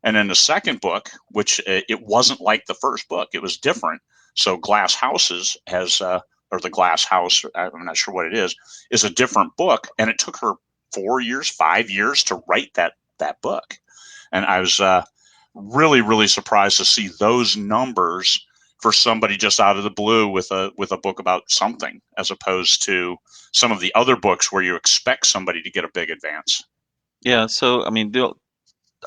and then the second book, which it wasn't like the first book, it was different. So Glass Houses or the Glass House, I'm not sure what it is a different book, and it took her 4 years, 5 years to write that book, and I was really, really surprised to see those numbers for somebody just out of the blue with a book about something, as opposed to some of the other books where you expect somebody to get a big advance. Yeah, so I mean,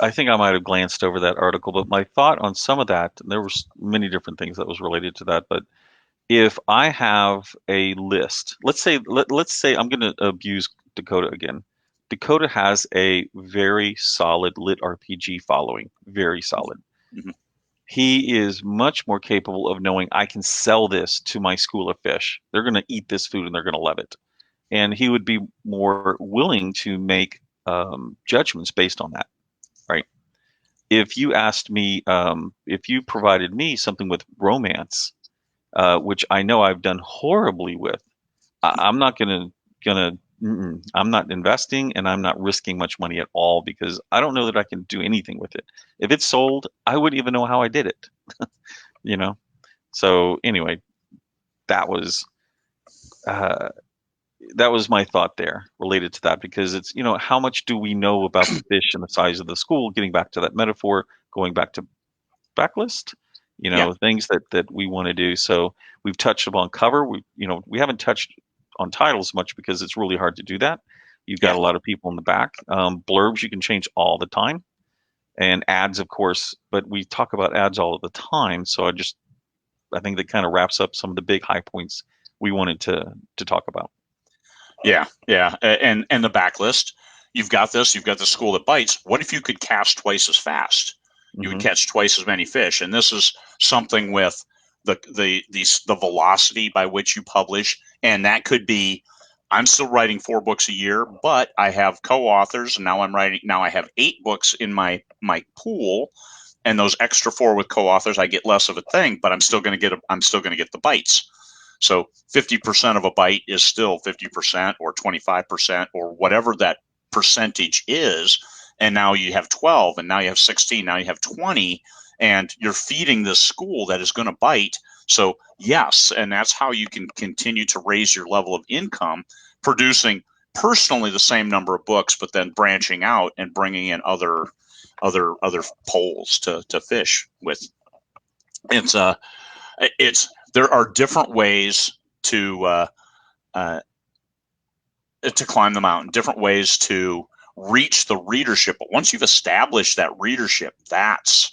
I think I might have glanced over that article, but my thought on some of that, and there was many different things that was related to that, but if I have a list, let's say I'm going to abuse Dakota again. Dakota has a very solid lit RPG following, very solid. Mhm. He is much more capable of knowing I can sell this to my school of fish. They're going to eat this food and they're going to love it. And he would be more willing to make judgments based on that, right? If you asked me, if you provided me something with romance, which I know I've done horribly with, I'm not gonna I'm not investing and I'm not risking much money at all because I don't know that I can do anything with it. If it's sold, I wouldn't even know how I did it, you know? So anyway, that was uh, that was my thought there related to that because it's, how much do we know about the fish and the size of the school? Getting back to that metaphor, going back to backlist, Yeah, things that we want to do. So we've touched upon cover. We haven't touched on titles much because it's really hard to do that. You've got yeah, a lot of people in the back. Blurbs you can change all the time, and ads, of course. But we talk about ads all the time, so I think that kind of wraps up some of the big high points we wanted to talk about. yeah. And the backlist. You've got this. You've got the school that bites. What if you could cast twice as fast? You would Hmm. catch twice as many fish. And this is something with the velocity by which you publish, and that could be. I'm still writing 4 books a year, but I have co-authors, and now I'm writing. Now I have 8 books in my pool, and those extra 4 with co-authors, I get less of a thing, but I'm still going to get the bites. So 50% of a bite is still 50% or 25% or whatever that percentage is. And now you have 12, and now you have 16, now you have 20, and you're feeding this school that is going to bite. So, yes, and that's how you can continue to raise your level of income, producing personally the same number of books, but then branching out and bringing in other poles to fish with. It's it's there are different ways to uh, uh, to climb the mountain, different ways to reach the readership. But once you've established that readership, that's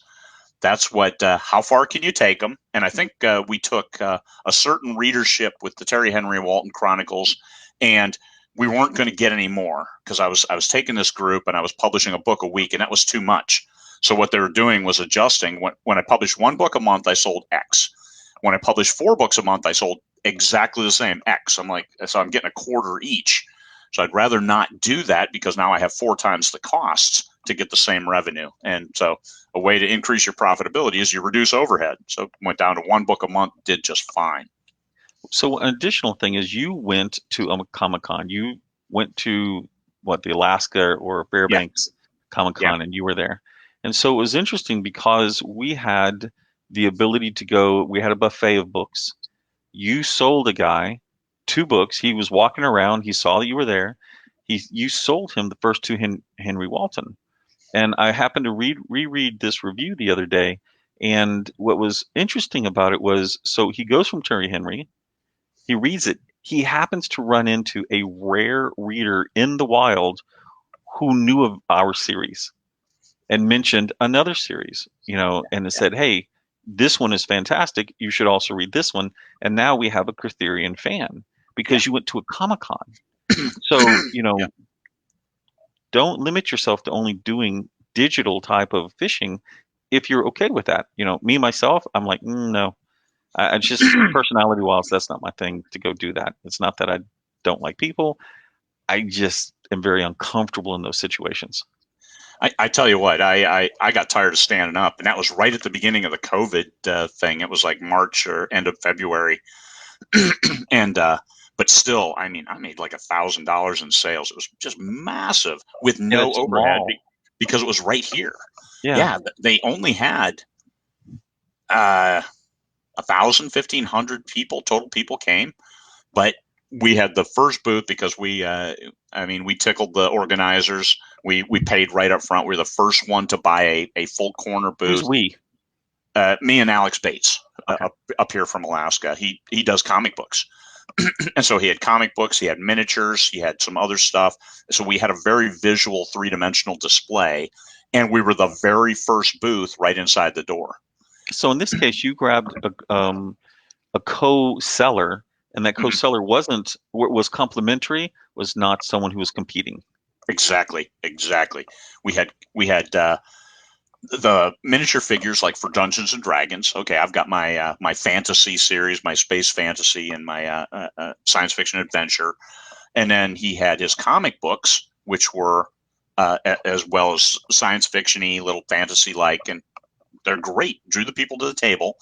what. How far can you take them? And I think we took a certain readership with the Terry Henry Walton Chronicles, and we weren't going to get any more because I was taking this group and I was publishing a book a week, and that was too much. So what they were doing was adjusting. When I published 1 book a month, I sold X. When I published 4 books a month, I sold exactly the same X. So I'm getting a quarter each. So I'd rather not do that because now I have 4 times the costs to get the same revenue. And so a way to increase your profitability is you reduce overhead. So went down to 1 book a month, did just fine. So an additional thing is you went to a Comic-Con. You went to what, the Alaska or Yeah, Fairbanks yeah, Comic-Con, and you were there. And so it was interesting because we had the ability to go, we had a buffet of books. You sold a guy 2 books. He was walking around. He saw that you were there. You sold him the first 2 Henry Walton. And I happened to reread this review the other day. And what was interesting about it was, so he goes from Terry Henry, he reads it. He happens to run into a rare reader in the wild who knew of our series and mentioned another series, and it yeah, said, "Hey, this one is fantastic. You should also read this one." And now we have a Arthurian fan yeah, because you went to a Comic-Con. So, yeah, don't limit yourself to only doing digital type of fishing if you're okay with that. Me myself, I'm like, no. It's just personality-wise, that's not my thing to go do that. It's not that I don't like people. I just am very uncomfortable in those situations. I tell you what, I got tired of standing up, and that was right at the beginning of the COVID thing. It was like March or end of February, and but still, I mean, I made like $1,000 in sales. It was just massive with And no it's overhead small. because it was right here. Yeah. Yeah, they only had 1,000, 1,500 people total people came, but we had the first booth because I mean, we tickled the organizers. We paid right up front. We were the first one to buy a full corner Who's booth. we? Me and Alex Bates, Okay. up here from Alaska. He does comic books, and so he had comic books. He had miniatures. He had some other stuff. So we had a very visual, 3-dimensional display, and we were the very first booth right inside the door. So in this case, you grabbed a co-seller, and that Mhm. co-seller was complimentary, was not someone who was competing. Exactly, exactly. We had the miniature figures like for Dungeons and Dragons. Okay, I've got my fantasy series, my space fantasy, and my science fiction adventure. And then he had his comic books, which were as well as science fictiony, little fantasy like, and they're great. Drew the people to the table,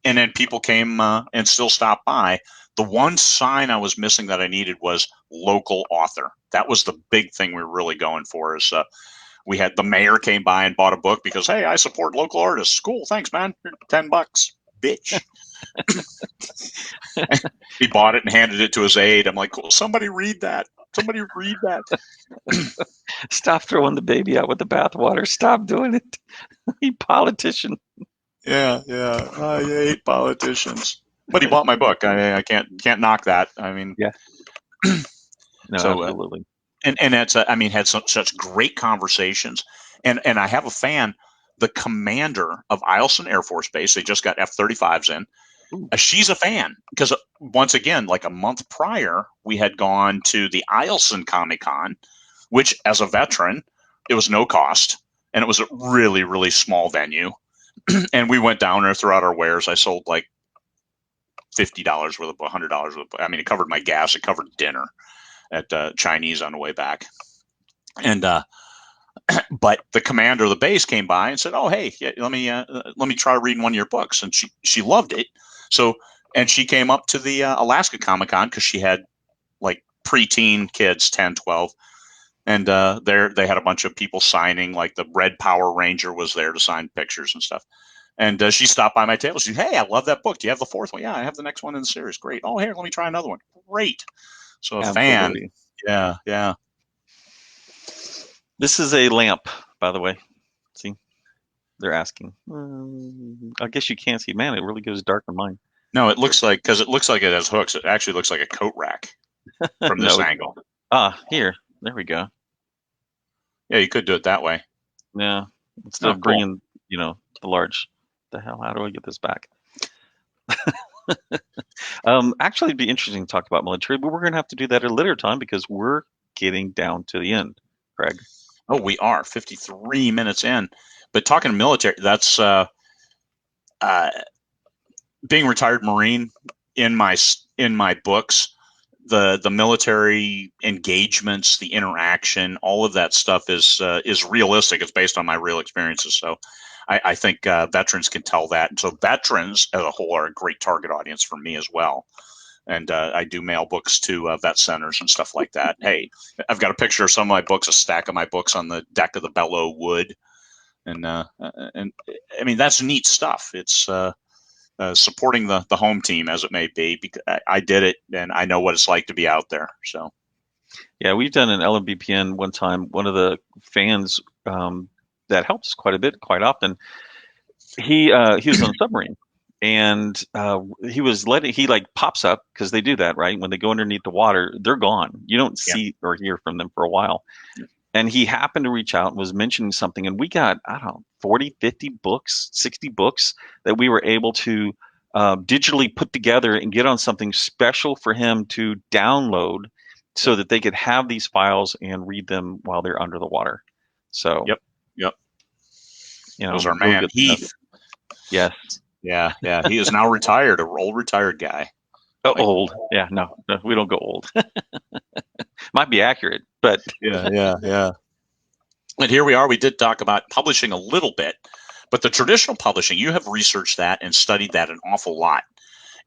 and then people came and still stopped by. The one sign I was missing that I needed was local author. That was the big thing we were really going for. Is we had the mayor came by and bought a book because, hey, I support local artists. Cool, thanks, man. $10, bitch. He bought it and handed it to his aide. I'm like, cool, somebody read that. Somebody read that. Stop throwing the baby out with the bathwater. Stop doing it. You politician. Yeah, yeah. I hate politicians. But he bought my book. I can't knock that. I mean, Yeah. No, so absolutely. and that's I mean, had such great conversations. And I have a fan, the commander of Eielson Air Force Base. They just got F-35s in. Ooh. She's a fan because once again, like a month prior, we had gone to the Eielson Comic Con, which as a veteran, it was no cost, and it was a really really small venue. And we went down there, threw out our wares. I sold like $50 worth of $100 worth of. I mean, it covered my gas, it covered dinner at Chinese on the way back, and but the commander of the base came by and said, "Oh, hey, yeah, let me try reading one of your books," and she loved it. So, and she came up to the Alaska Comic Con because she had like preteen kids, 10, 12, and there they had a bunch of people signing. Like the Red Power Ranger was there to sign pictures and stuff. And she stopped by my table. She said, "Hey, I love that book. Do you have the fourth one?" "Yeah, I have the next one in the series." "Great. Oh, here, let me try another one." "Great." So a fan. Absolutely. Yeah, yeah. This is a lamp, by the way. See, they're asking. I guess you can't see. Man, it really goes dark on mine. No, it looks like because it looks like it has hooks. It actually looks like a coat rack from this No. angle. Here. There we go. Yeah, you could do it that way. Yeah. Instead Oh, of cool. bringing, the large. The hell? How do I get this back? Actually, it'd be interesting to talk about military, but we're going to have to do that at a later time because we're getting down to the end, Craig. Oh, we are 53 minutes in. But talking military, that's uh, being retired Marine in my books. The military engagements, the interaction, all of that stuff is realistic. It's based on my real experiences. So I think veterans can tell that. And so veterans as a whole are a great target audience for me as well. And I do mail books to vet centers and stuff like that. Hey, I've got a picture of some of my books, a stack of my books on the deck of the Bellow Wood, and I mean that's neat stuff. It's supporting the home team as it may be. Because I did it, and I know what it's like to be out there. So Yeah, we've done an LMBPN one time. One of the fans that helps us quite a bit, quite often. He was on a submarine, and he like pops up because they do that, right? When they go underneath the water, they're gone. You don't yeah, see or hear from them for a while. And he happened to reach out and was mentioning something, and we got, I don't know, 40, 50 books, 60 books that we were able to digitally put together and get on something special for him to download so that they could have these files and read them while they're under the water. So, yep, yep. Those are real man good stuff. Heath. Yes. Yeah, yeah. He is now retired, a old retired guy. Oh, Like, old. Yeah, no, we don't go old. Might be accurate, but yeah, yeah, yeah. And here we are. We did talk about publishing a little bit, but the traditional publishing, you have researched that and studied that an awful lot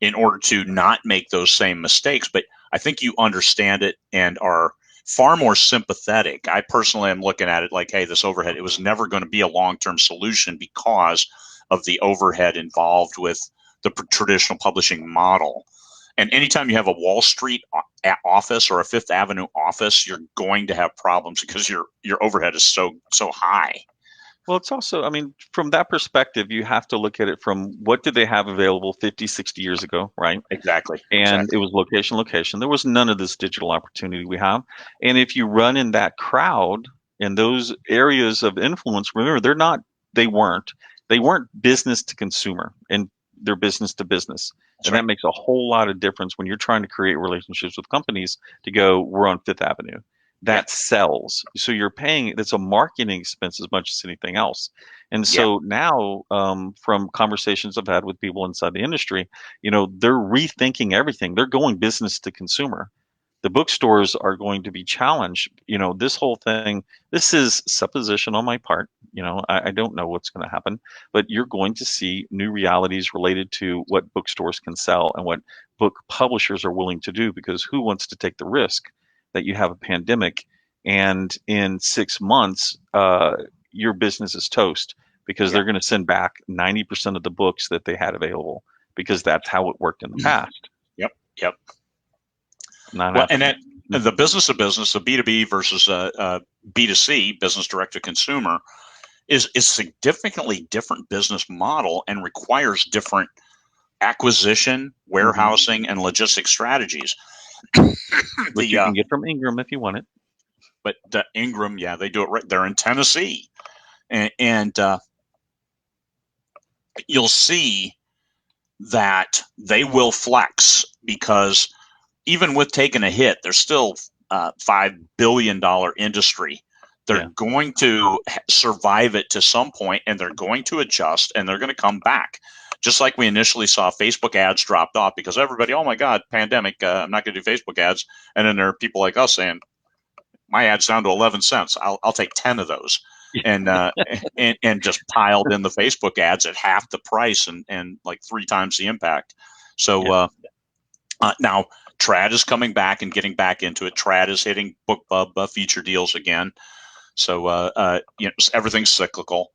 in order to not make those same mistakes. But I think you understand it and are far more sympathetic. I personally am looking at it like, hey, this overhead, it was never going to be a long term solution because of the overhead involved with the traditional publishing model. And anytime you have a Wall Street office or a Fifth Avenue office, you're going to have problems because your overhead is so high. well, it's also, I mean, from that perspective, you have to look at it from what did they have available 50, 60 years ago, right? Exactly, And it exactly. was location, location. There was none of this digital opportunity we have. And if you run in that crowd in those areas of influence, remember, they weren't business to consumer and they're business to business. That's And that right. makes a whole lot of difference when you're trying to create relationships with companies to go, we're on Fifth Avenue. Yeah, That sells. So you're paying, it's a marketing expense as much as anything else. And yeah, so now, from conversations I've had with people inside the industry, they're rethinking everything. They're going business to consumer. The bookstores are going to be challenged. This whole thing, this is supposition on my part. I don't know what's going to happen, but you're going to see new realities related to what bookstores can sell and what book publishers are willing to do, because who wants to take the risk that you have a pandemic and in 6 months, your business is toast because yeah. they're going to send back 90% of the books that they had available because that's how it worked in the past. Yep, yep. Not Well, and happening. that and the business of business, the B2B versus B2C, business direct to consumer, is significantly different business model and requires different acquisition, Hmm. warehousing, and logistic strategies. Which the you can get from Ingram if you want it. But the Ingram, yeah, they do it right. They're in Tennessee, and you'll see that they will flex because even with taking a hit, they're still $5 billion industry. They're Yeah. going to survive it to some point, and they're going to adjust, and they're going to come back. Just like we initially saw, Facebook ads dropped off because everybody, oh my God, pandemic, I'm not going to do Facebook ads. And then there are people like us saying, my ad's down to 11 cents. I'll take 10 of those. And, and just piled in the Facebook ads at half the price and like 3 times the impact. So, Yeah. now Trad is coming back and getting back into it. Trad is hitting BookBub feature deals again. So everything's cyclical.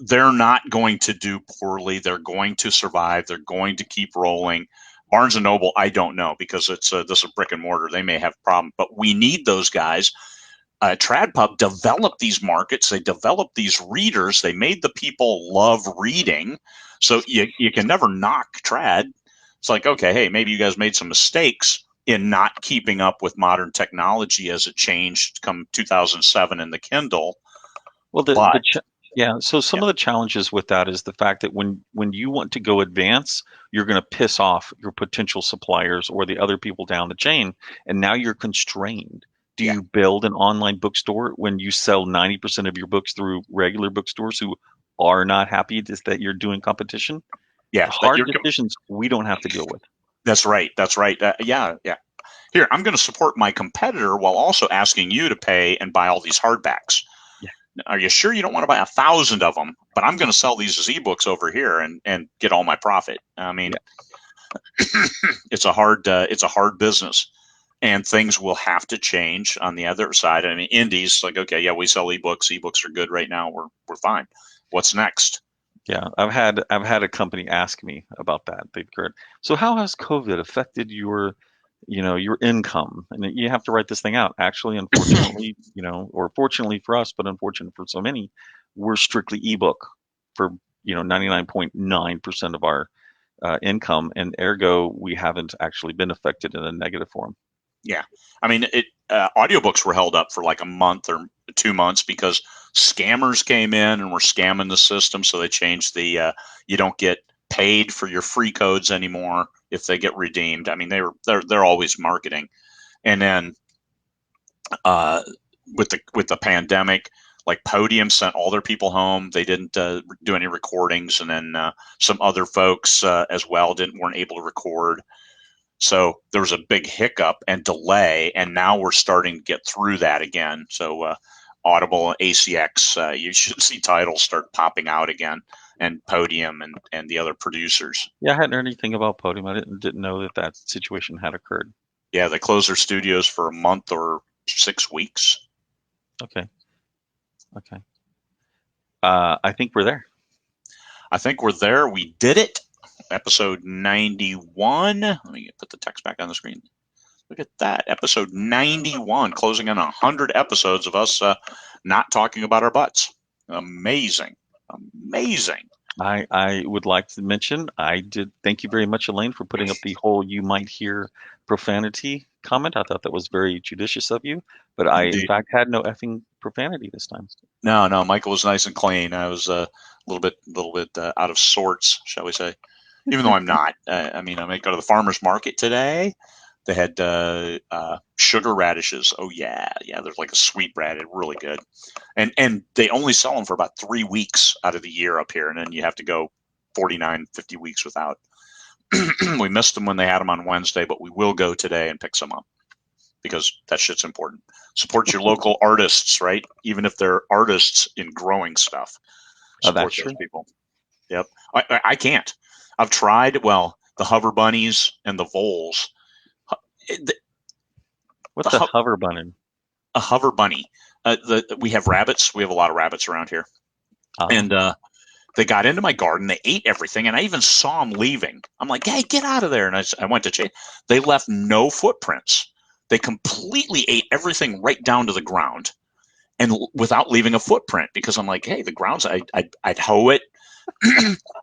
They're not going to do poorly. They're going to survive. They're going to keep rolling. Barnes and Noble, I don't know because it's this is brick and mortar. They may have a problem, but we need those guys. TradPub developed these markets. They developed these readers. They made the people love reading. So you can never knock Trad. It's like, okay, hey, maybe you guys made some mistakes in not keeping up with modern technology as it changed come 2007 in the Kindle. Well, But yeah. So yeah, some of the challenges with that is the fact that when you want to go advance, you're going to piss off your potential suppliers or the other people down the chain, and now you're constrained. Do yeah, you build an online bookstore when you sell 90% of your books through regular bookstores who are not happy just that you're doing competition? yeah, that Hard decisions we don't have to deal with. that's right. That's right. Yeah, yeah. Here, I'm going to support my competitor while also asking you to pay and buy all these hardbacks. Yeah. Are you sure you don't want to buy 1,000 of them? But I'm going to sell these as ebooks over here and get all my profit. I mean, Yeah. it's a hard business, and things will have to change on the other side. I mean, indies like, okay, yeah, we sell ebooks. Ebooks are good right now. We're fine. What's next? Yeah, I've had a company ask me about that. They've heard, so how has COVID affected your income? And you have to write this thing out. Actually, unfortunately, or fortunately for us, but unfortunate for so many, we're strictly ebook for 99.9% of our income, and ergo, we haven't actually been affected in a negative form. Yeah, I mean, audiobooks were held up for like a month or 2 months because scammers came in and were scamming the system. So they changed the you don't get paid for your free codes anymore if they get redeemed. I mean, they're always marketing. And then uh, with the pandemic, like Podium sent all their people home. They didn't do any recordings, and then some other folks as well weren't able to record. So there was a big hiccup and delay, and now we're starting to get through that again. So Audible, ACX, you should see titles start popping out again, and Podium and the other producers. Yeah, I hadn't heard anything about Podium. I didn't know that situation had occurred. Yeah, they closed their studios for a month or 6 weeks. Okay. I think we're there. I think we're there. We did it. Episode 91. Let me put the text back on the screen. Look at that. Episode 91, closing in 100 episodes of us not talking about our butts. Amazing. I would like to mention I did thank you very much, Elaine, for putting up the whole "you might hear profanity" comment. I thought that was very judicious of you, but I in fact had no effing profanity this time. No, Michael was nice and clean. I was a little bit out of sorts, shall we say? Even though I'm not. I mean, I might go to the farmer's market today. They had sugar radishes. Oh yeah. There's like a sweet radish, really good, and they only sell them for about 3 weeks out of the year up here, and then you have to go 49, 50 weeks without. We missed them when they had them on Wednesday, but we will go today and pick some up because that shit's important. Support your local artists, right? Even if they're artists in growing stuff. Support those people. Yep. I can't. I've tried. Well, the hover bunnies and the voles. What's a hover bunny? A hover bunny. We have rabbits. We have a lot of rabbits around here, and they got into my garden. They ate everything, and I even saw them leaving. I'm like, "Hey, get out of there!" And I went to chase. They left no footprints. They completely ate everything right down to the ground, and without leaving a footprint. Because I'm like, "Hey, the ground's I'd hoe it."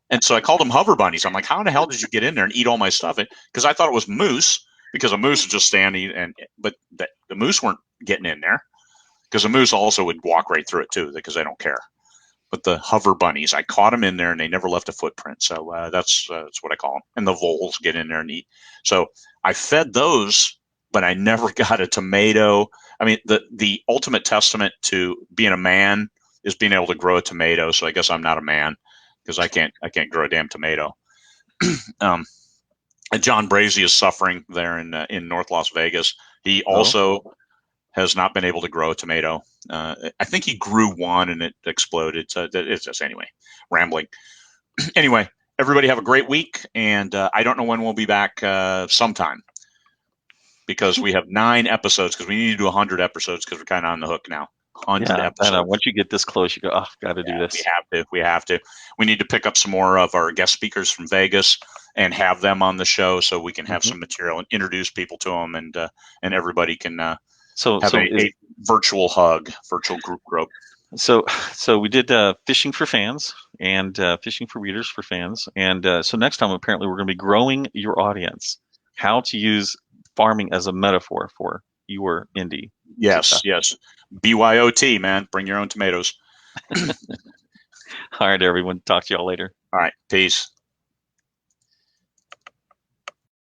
And so I called them hover bunnies. I'm like, "How in the hell did you get in there and eat all my stuff?" Because I thought it was moose. Because a moose was just standing, but the moose weren't getting in there. Because a moose also would walk right through it too, because they don't care. But the hover bunnies, I caught them in there, and they never left a footprint. So that's what I call them. And the voles get in there and eat. So I fed those, but I never got a tomato. I mean, the ultimate testament to being a man is being able to grow a tomato. So I guess I'm not a man because I can't grow a damn tomato. John Brazy is suffering there in North Las Vegas. He also has not been able to grow a tomato. I think he grew one and it exploded. So it's just, anyway, rambling. Anyway, everybody have a great week. And I don't know when we'll be back sometime because we have 9 episodes because we need to do 100 episodes because we're kind of on the hook now. 100 episodes. Once you get this close, you go, oh, got to do this. We have to. We need to pick up some more of our guest speakers from Vegas and have them on the show so we can have some material and introduce people to them, and everybody can have a virtual hug, virtual group. So we did fishing for fans and fishing for readers for fans, and so next time apparently we're going to be growing your audience. How to use farming as a metaphor for your indie. Yes. BYOT, man. Bring your own tomatoes. All right, everyone. Talk to y'all later. All right. Peace.